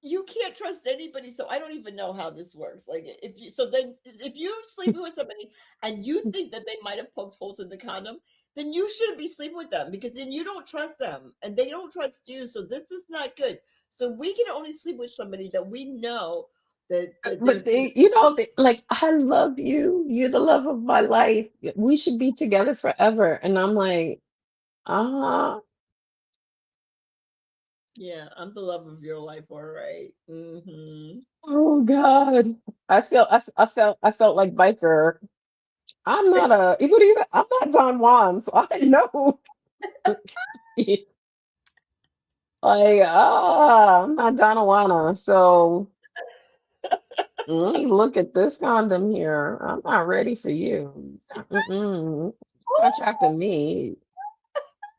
you can't trust anybody. So I don't even know how this works. Like if you so then if you're sleeping with somebody and you think that they might have poked holes in the condom, then you shouldn't be sleeping with them because then you don't trust them and they don't trust you. So this is not good. So we can only sleep with somebody that we know that there's but they, like, I love you. You're the love of my life. We should be together forever. And I'm like, ah, yeah, I'm the love of your life, all right. Mm-hmm. oh God. I felt like biker. I'm not what do you say? I'm not Don Juan, so I know. Like, I'm not Donna. So let me look at this condom here. I'm not ready for you. Mm-mm. Not attracting me.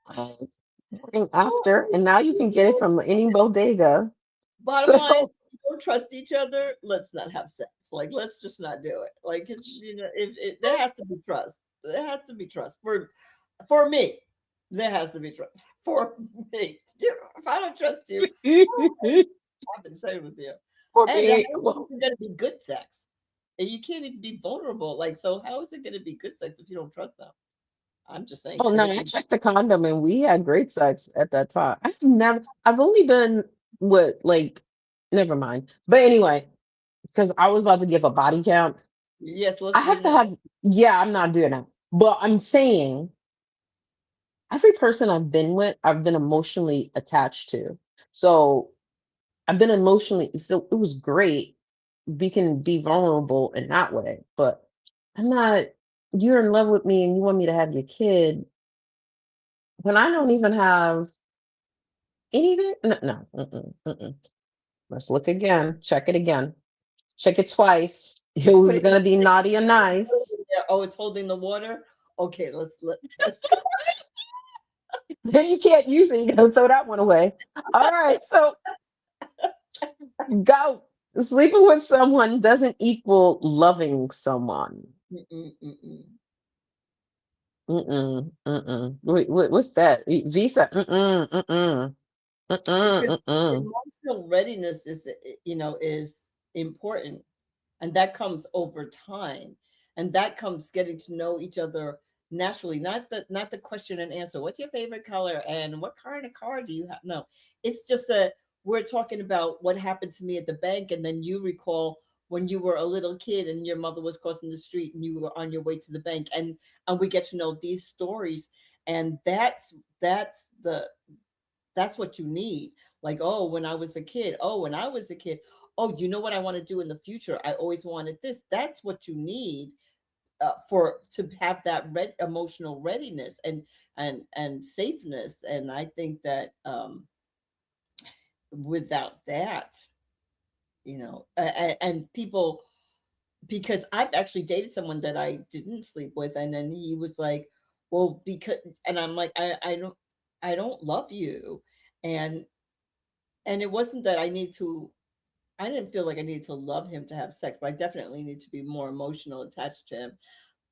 Uh, Morning after, and now you can get it from any bodega. Bottom line, So, if you don't trust each other, let's not have sex. Like, let's just not do it. Like, cause if there has to be trust. There has to be trust for me. There has to be trust for me. If I don't trust you, I've been saying with you. for And how me, is it well, even gonna be good sex? And you can't even be vulnerable. Like, so how is it gonna be good sex if you don't trust them? I'm just saying, oh could no, it I be? checked the condom and we had great sex at that time. I've only been with like, never mind. But anyway, because I was about to give a body count. Yes, let's I be have to more. have, yeah, I'm not doing that. But I'm saying every person I've been with, I've been emotionally attached to. So I've been emotionally, so it was great. We can be vulnerable in that way, but I'm not. you're in love with me and you want me to have your kid when I don't even have anything? No, no. Mm-mm. Let's look again. Check it again. Check it twice. It Put was it in gonna be the naughty or nice. there. Oh, it's holding the water. Okay, let's go. Then you can't use it. You gotta throw that one away. All right. So go. Sleeping with someone doesn't equal loving someone. Mm-mm, mm-mm. Mm-mm. Mm-mm. What's that? Visa. Mm-mm. Mm-mm. Mm-mm. Because Mm-mm. emotional readiness is, is important, and that comes over time, and that comes getting to know each other naturally. Not the question and answer. What's your favorite color and what kind of car do you have? No, it's just a we're talking about what happened to me at the bank, and then you recall when you were a little kid and your mother was crossing the street and you were on your way to the bank, and we get to know these stories, and that's the that's what you need. Like, oh, when I was a kid. Oh, when I was a kid. Oh, you know what I want to do in the future? I always wanted this. That's what you need for to have that emotional readiness and safeness. And I think that without that, and people, because I've actually dated someone that I didn't sleep with, and then he was like, "Well, because," and I'm like, I don't love you," and and it wasn't that I didn't feel like I needed to love him to have sex, but I definitely need to be more emotional attached to him.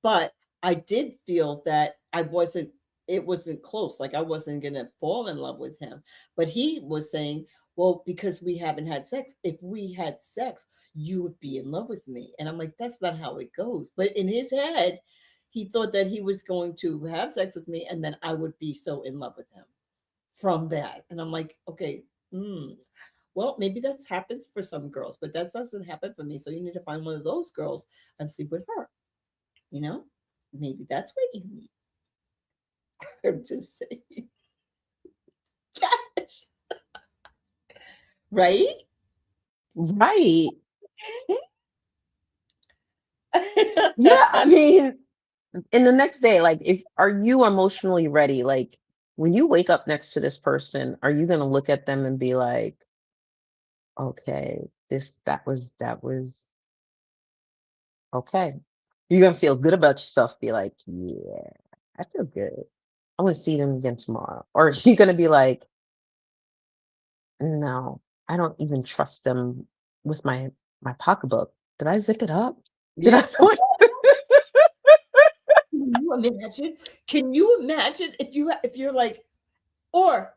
But I did feel that it wasn't close. Like I wasn't going to fall in love with him. But he was saying, well, because we haven't had sex, if we had sex, you would be in love with me. And I'm like, that's not how it goes. But in his head, he thought that he was going to have sex with me and then I would be so in love with him from that. And I'm like, okay, well, maybe that happens for some girls, but that doesn't happen for me. So you need to find one of those girls and sleep with her. You know, maybe that's what you need. I'm just saying, gosh, right? Right. Yeah. I mean, in the next day, like, if are you emotionally ready? Like, when you wake up next to this person, are you gonna look at them and be like, okay, that was okay. You're gonna feel good about yourself, be like, yeah, I feel good. I want to see them again tomorrow. Or you're gonna be like, no, I don't even trust them with my pocketbook. Did I zip it up? Did I Yeah. throw it? Can you imagine? Can you imagine if you're like, or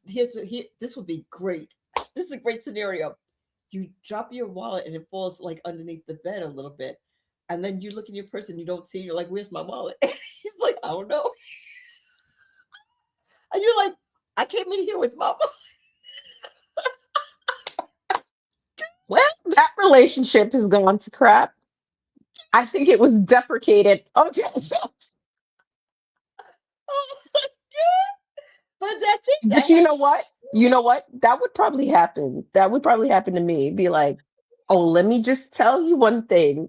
this would be great. This is a great scenario. You drop your wallet and it falls like underneath the bed a little bit, and then you look in your purse and you don't see. You're like, "Where's my wallet?" He's like, "I don't know," and you're like, "I came in here with my wallet." Well, that relationship has gone to crap. I think it was deprecated. Okay, so Oh my God. But that's it. but you know what? You know what? That would probably happen. That would probably happen to me. Be like, oh, let me just tell you one thing.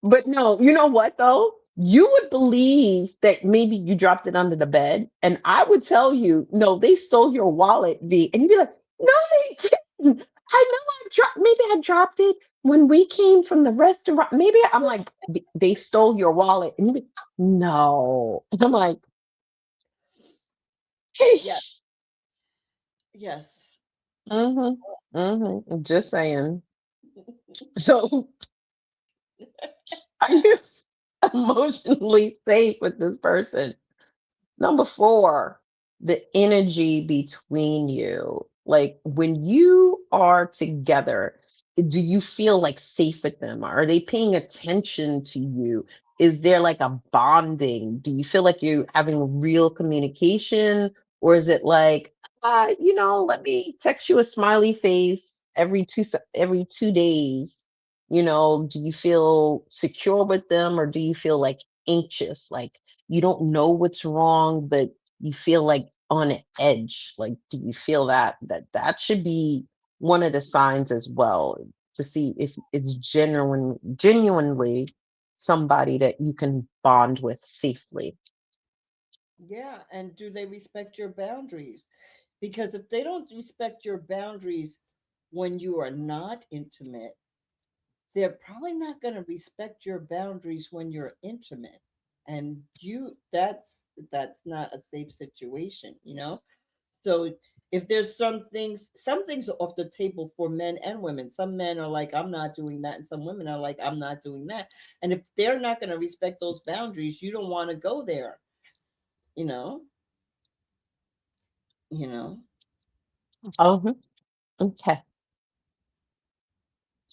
But no, you know what though? You would believe that maybe you dropped it under the bed, and I would tell you, no, they stole your wallet, V, and you'd be like, no, they didn't. I know I dropped. Maybe I dropped it when we came from the restaurant. Maybe I'm like, they stole your wallet," and you'd be, no, and I'm like, hey, Yeah. Yes. just saying. So, are you emotionally safe with this person? Number four, the energy between you. Like when you are together, do you feel like safe with them? Are they paying attention to you? Is there like a bonding? Do you feel like you're having real communication? Or is it like, let me text you a smiley face every 2 days? Do you feel secure with them or do you feel like anxious? Like you don't know what's wrong, but you feel like on an edge. Like, do you feel that should be one of the signs as well to see if it's genuinely somebody that you can bond with safely. Yeah, and do they respect your boundaries? Because if they don't respect your boundaries when you are not intimate, they're probably not going to respect your boundaries when you're intimate. And that's not a safe situation, you know? So if there's some things are off the table for men and women. Some men are like, I'm not doing that, and some women are like, I'm not doing that. And if they're not going to respect those boundaries, you don't want to go there, you know? You know. Oh, okay.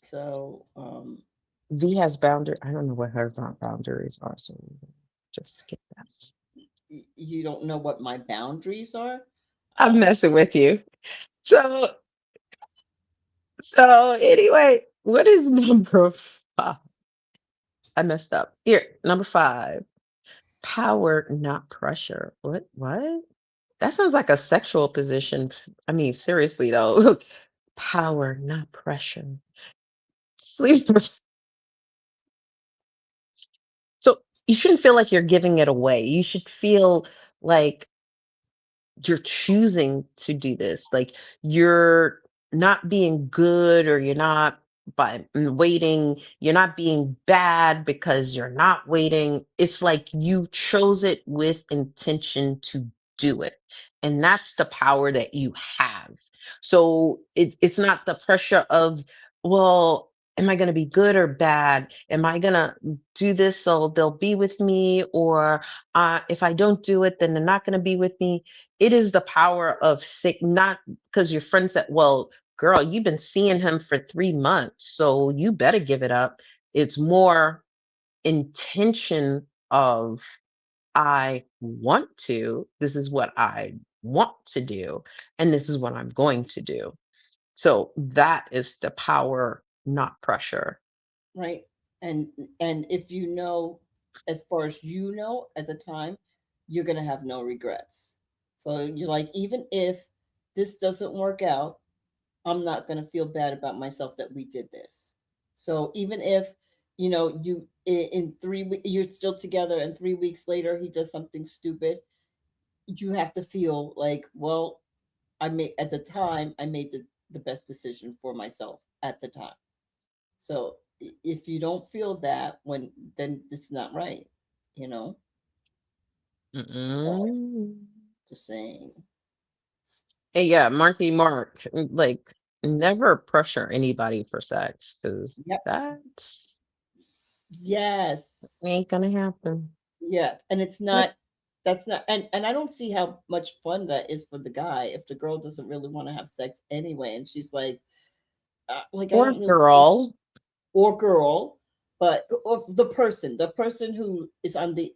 So V has boundary. I don't know what her boundaries are, so just skip that. you don't know what my boundaries are? I'm messing with you. So, so anyway, what is number five? I messed up. Here, number five. Power, not pressure. What? What? That sounds like a sexual position. I mean, seriously though. Power, not pressure. Sleepers. So you shouldn't feel like you're giving it away. You should feel like you're choosing to do this. Like you're not being good, or you're not by waiting, you're not being bad because you're not waiting. It's like you chose it with intention to do it. And that's the power that you have. So it's not the pressure of, well, am I going to be good or bad? Am I going to do this so they'll be with me? Or if I don't do it, then they're not going to be with me. It is the power of sick, not because your friend said, well, girl, you've been seeing him for 3 months, so you better give it up. It's more intention of, I want to, this is what I want to do, and this is what I'm going to do. So that is the power, not pressure. Right. And and if you know, as far as you know at the time, you're going to have no regrets. So you're like, even if this doesn't work out, I'm not going to feel bad about myself that we did this. So even if, you know, in 3 weeks you're still together and 3 weeks later he does something stupid, you have to feel like, well, I made at the time I made the best decision for myself at the time. So if you don't feel that, when then it's not right, you know. So, Mm-mm. just saying. Hey, yeah, Marky Mark, like never pressure anybody for sex, because Yep. that's Yes. ain't gonna happen. Yes. And it's What? not. That's not. And I don't see how much fun that is for the guy if the girl doesn't really want to have sex anyway, and she's like I Or don't really, girl. or girl, but or the person who is on the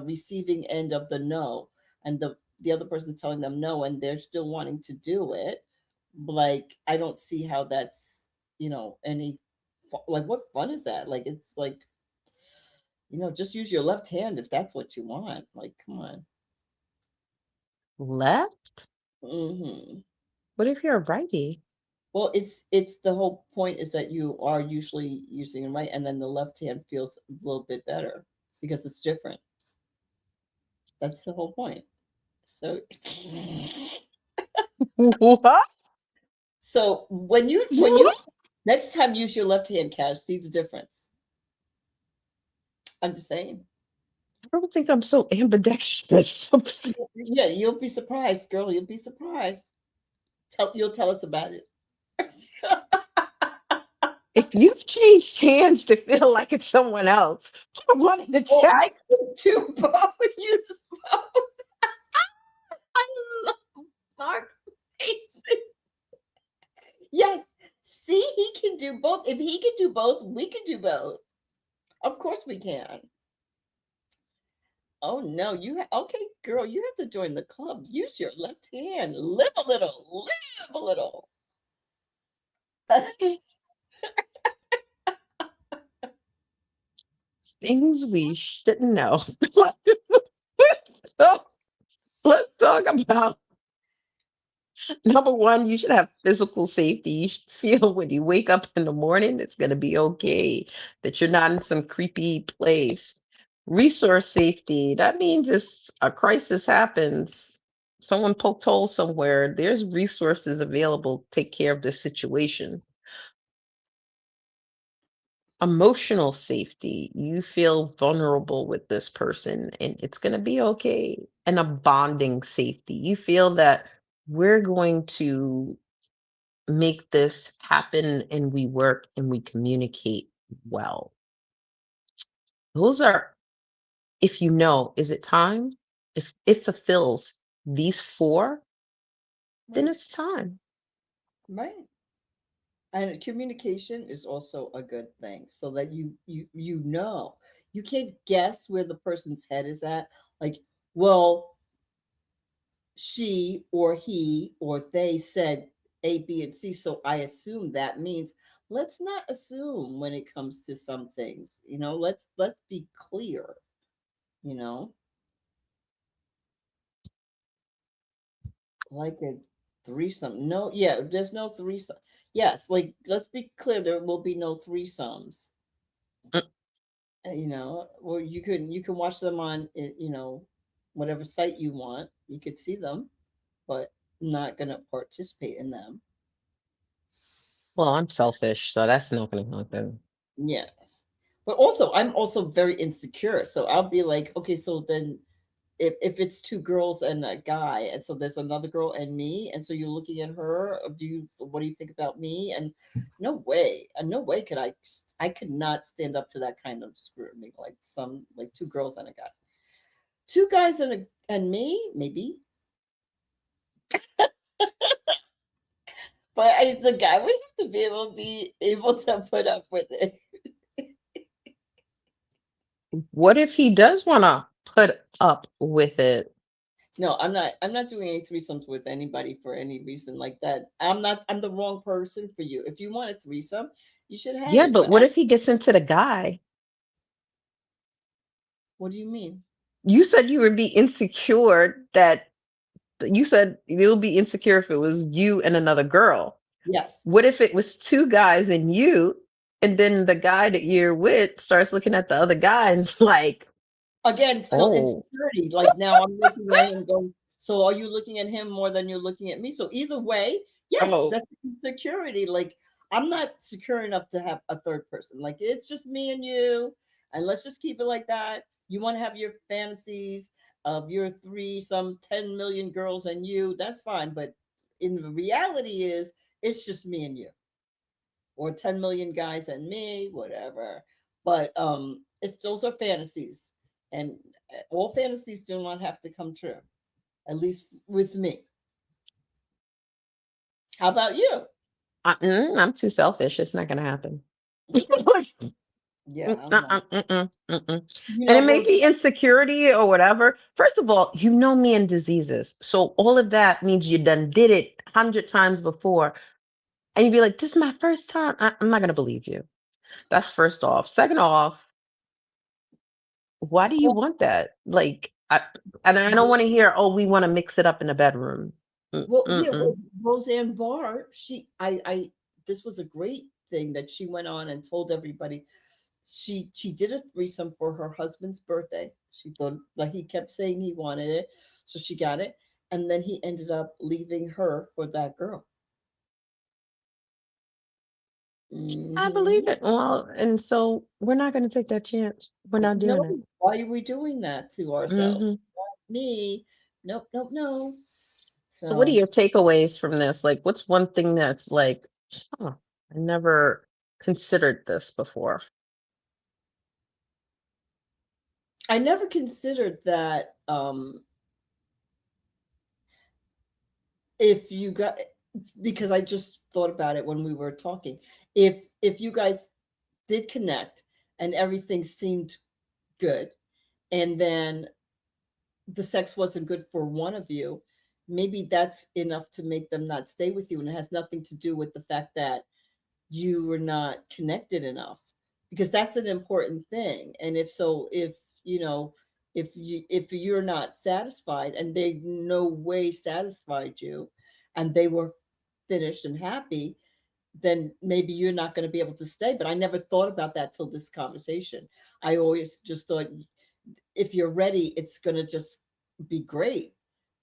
receiving end of the no, and the other person telling them no, and they're still wanting to do it. Like I don't see how that's, any like what fun is that? Like it's like, just use your left hand if that's what you want. Like come on. Left? Hmm. What if you're a righty? Well, it's the whole point is that you are usually using it right, and then the left hand feels a little bit better because it's different. That's the whole point. So, What? so when you next time use your left hand, Cash. See the difference. I'm just saying. I don't think I'm so ambidextrous. Yeah, you'll be surprised, girl. You'll be surprised. You'll tell us about it. If you've changed hands to feel like it's someone else, I wanted to Oh, check. I could do both. Use both. I love Mark Mason. Yes. See, he can do both. If he can do both, we can do both. Of course we can. Oh no, okay, girl, you have to join the club. Use your left hand. Live a little. Live a little. Things we shouldn't know. So let's talk about Number one, you should have physical safety. You should feel when you wake up in the morning, it's going to be okay, that you're not in some creepy place. Resource safety, that means if a crisis happens, someone poked holes somewhere, there's resources available to take care of the situation. Emotional safety, you feel vulnerable with this person and it's going to be okay. And a bonding safety, you feel that we're going to make this happen and we work and we communicate well. Those are, if you know, is it time? If it fulfills these four, then Right. it's time. Right. And communication is also a good thing, so that you know, you can't guess where the person's head is at. Like, well, she or he or they said A, B, and C, so I assume that means. Let's not assume when it comes to some things. Let's be clear. You know, like a threesome. No, yeah, there's no threesome. Yes, like let's be clear, there will be no threesomes. Mm. Well, you can watch them on whatever site you want. You could see them, but not gonna participate in them. Well, I'm selfish, so that's not going to happen. Yes. But also, I'm also very insecure. So I'll be like, okay, so then if it's two girls and a guy, and so there's another girl and me, and so you're looking at her, what do you think about me? And no way could I could not stand up to that kind of scrutiny, like two girls and a guy. Two guys and me, maybe. But the guy would have to be able to put up with it. What if he does want to put up with it? No, I'm not doing any threesomes with anybody for any reason like that. I'm the wrong person for you. If you want a threesome, you should have Yeah, it. but But what if he gets into the guy? what do you mean? You said you would be insecure that you said you'll be insecure if it was you and another girl. Yes. What if it was two guys and you, and then the guy that you're with starts looking at the other guy and it's like, Again, still oh, insecurity. Like now I'm looking at him going, so are you looking at him more than you're looking at me? So either way, yes, oh, that's insecurity. Like I'm not secure enough to have a third person. Like it's just me and you, and let's just keep it like that. You want to have your fantasies of your three, some 10 million girls and you, that's fine. But in the reality is it's just me and you. Or 10 million guys and me, whatever. But it's those are fantasies, and all fantasies do not have to come true. At least with me. How about you? I'm too selfish. It's not gonna happen. Okay. Yeah, Mm, I'm not. mm-mm. You And know, it may Rose. be insecurity or whatever. First of all, you know me and diseases. So all of that means you done did it 100 times before. And you'd be like, this is my first time. I'm not gonna believe you. That's first off. Second off, why do you Well, want that? And I don't want to hear, oh, we want to mix it up in the bedroom. yeah. Well, Mm-mm. Roseanne Barr. This was a great thing that she went on and told everybody. She did a threesome for her husband's birthday. She thought, like, he kept saying he wanted it, so she got it, and then he ended up leaving her for that girl. I believe Hmm. it. Well, and so we're not going to take that chance. We're not doing No, it. why are we doing that to ourselves? Hmm. Not me. Nope, nope, no. So, what are So your takeaways from this? Like, what's one thing that's like, huh, I never considered this before? I never considered that if you got because I just thought about it when we were talking. If you guys did connect and everything seemed good, and then the sex wasn't good for one of you, maybe that's enough to make them not stay with you, and it has nothing to do with the fact that you were not connected enough, because that's an important thing. And if you know if you're not satisfied and they no way satisfied you, and they were finished and happy, then maybe you're not going to be able to stay. But I never thought about that till this conversation. I always just thought if you're ready, it's going to just be great.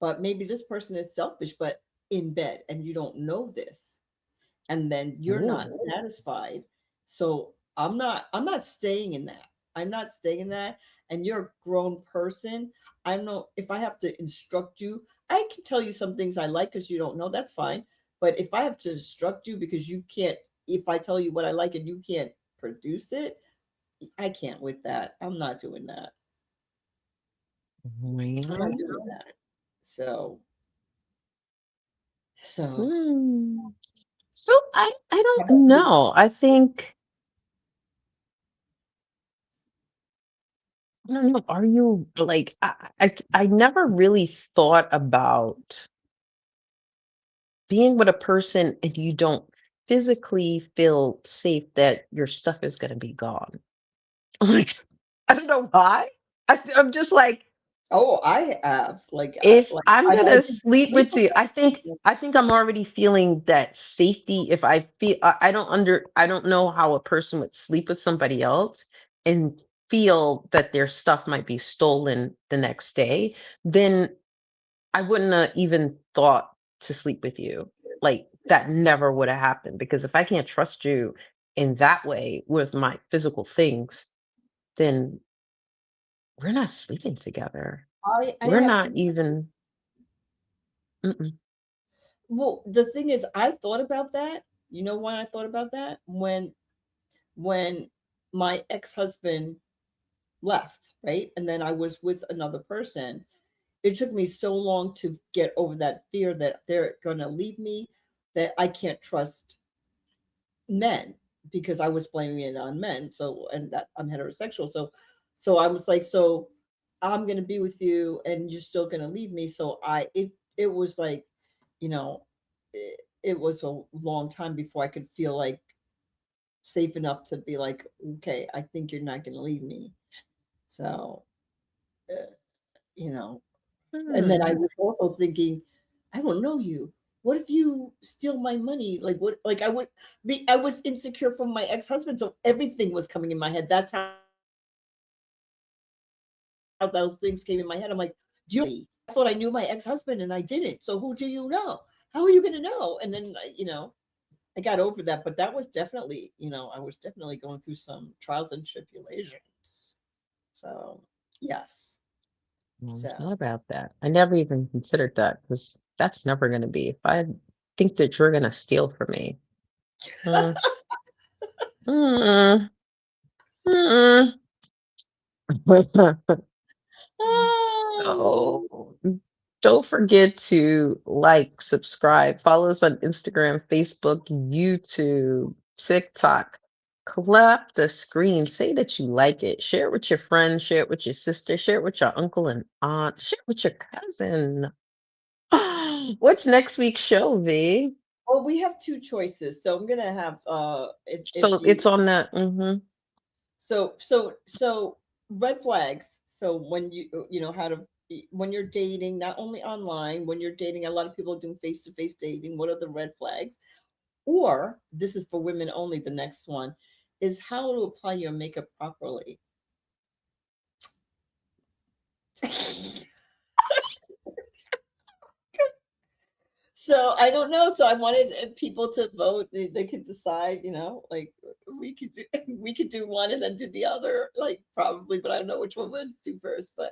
But maybe this person is selfish, but in bed, and you don't know this. And then you're not Ooh. satisfied. So I'm not staying in that. I'm not staying in that. And you're a grown person. I don't know if I have to instruct you. I can tell you some things I like because you don't know, that's fine. But if I have to instruct you because you can't, if I tell you what I like and you can't produce it, I can't with that. I'm not doing that. I'm not Well, doing that. So, so hmm. So I how don't about you? know. I don't know. Are you like I never really thought about being with a person and you don't physically feel safe that your stuff is gonna be gone. Like, I don't know why. I'm just like, Oh, I have if I'm I gonna did sleep sleep with with you, I think them. I think I'm already feeling that safety. If I feel I don't know how a person would sleep with somebody else and feel that their stuff might be stolen the next day, then I wouldn't have even thought to sleep with you. Like that never would have happened because if I can't trust you in that way with my physical things, then we're not sleeping together. I We're have not to. even. Mm-mm. Well, the thing is, I thought about that. You know why I thought about that? When my ex-husband left, right? And then I was with another person. It took me so long to get over that fear that they're gonna leave me, that I can't trust men because I was blaming it on men. So, and that I'm heterosexual. So I was like, so I'm gonna be with you, and you're still gonna leave me. So it was like, you know, it was a long time before I could feel like safe enough to be like, okay, I think you're not gonna leave me. So, uh, you know, and then I Hmm. was also thinking, I don't know you. What if you steal my money? Like what? Like I would be. I was insecure from my ex husband, so everything was coming in my head. That's how those things came in my head. I'm like, do you? I thought I knew my ex husband, and I didn't. So who do you know? How are you going to know? And then I got over that, but that was definitely, I was definitely going through some trials and tribulations. So yes. Well, So how about that? I never even considered that because that's never going to be. If I think that you're going to steal from me, mm, mm, mm. oh, So don't forget to like, subscribe, follow us on Instagram, Facebook, YouTube, TikTok. Clap the screen. Say that you like it. Share it with your friends. Share it with your sister. Share it with your uncle and aunt. Share it with your cousin. What's next week's show, V? well, we have two choices. So I'm gonna have if So you it's on that. Mm-hmm. so red flags. So when how to when you're dating, not only online, when you're dating, a lot of people are doing face to face dating. What are the red flags? Or this is for women only. The next one is how to apply your makeup properly. So I don't know. So I wanted people to vote. They could decide. Like we could do one and then do the other. Like probably, but I don't know which one would do first. But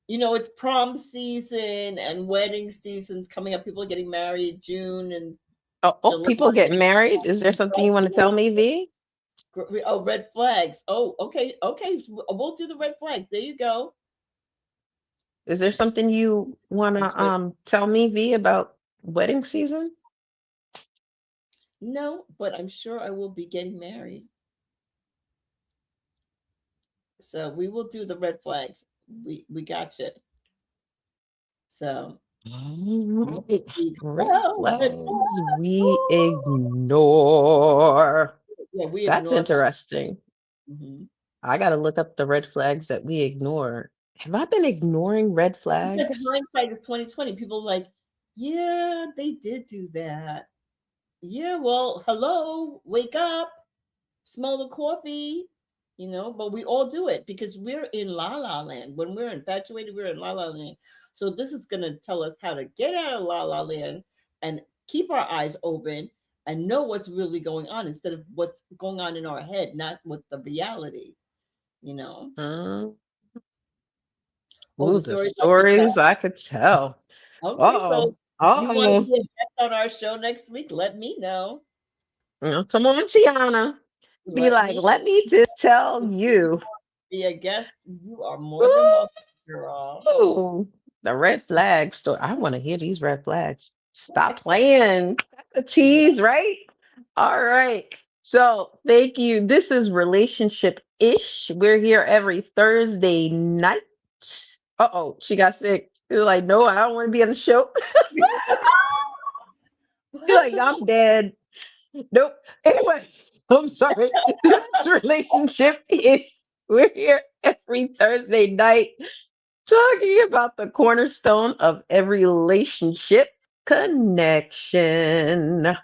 it's prom season and wedding season's coming up. People are getting married June and Oh, July. people get married. Is there something you want to tell me, V? Oh, red flags. Oh, okay, okay. We'll do the red flags. There you go. Is there something you want It's to red. tell me, V, about wedding season? No, but I'm sure I will be getting married. So we will do the red flags. We got you. So Alright. Red so red flags flags. we ignore. Yeah, we That's ignore them. interesting. Mhm. I gotta look up the red flags that we ignore. Have I been ignoring red Because flags? hindsight is 2020. People like Yeah, they did do that. Yeah, well, hello, wake up, smell the coffee, but we all do it because we're in la la land. When we're infatuated, we're in la la land. So this is going to tell us how to get out of la la land and keep our eyes open and know what's really going on instead of what's going on in our head, not with the reality, you know? Mm. Oh, the Ooh, the stories I could tell. stories I could tell. Okay, so Uh-oh. you want to Uh-oh. be a guest on our show next week? Let me know. Come on, Tiana. Be Let like, me let me just tell you. be a guest. You are more than welcome, girl. Ooh, the red flags. So I want to hear these red flags. Stop playing. That's a tease, right? All right. So thank you. This is Relationship Ish. We're here every Thursday night. Uh-oh, she got sick. She's like, no, I don't want to be on the show. She's like, I'm dead. Nope. Anyway, I'm sorry. This is Relationship Ish. We're here every Thursday night talking about the cornerstone of every relationship connection.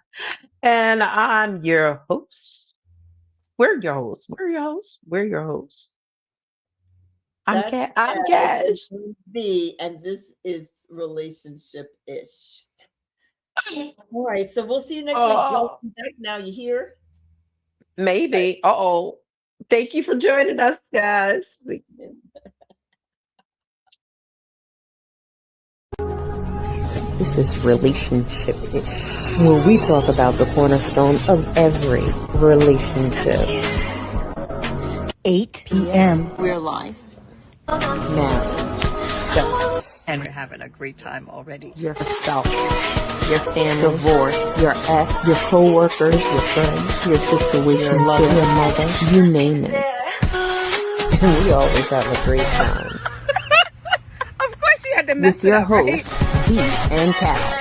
And I'm your host. We're your hosts. We're your hosts. We're your hosts. That's I'm Cash Cash. and B, and this is relationship ish. All right, so we'll see you next week. Y'all Oh, be back now. You hear? Right. maybe. Uh-oh. Thank you for joining us, guys. This is Relationship Ish, where we talk about the cornerstone of every relationship. 8 p.m. We're live. Marriage, sex, And we're having a great time already. yourself, your family, divorce, your ex, your co-workers, your friends, your situation, your lover, your mother, you name it. And we always have a great time. Of course you had to mess With it your up, right? hosts, V and Cal.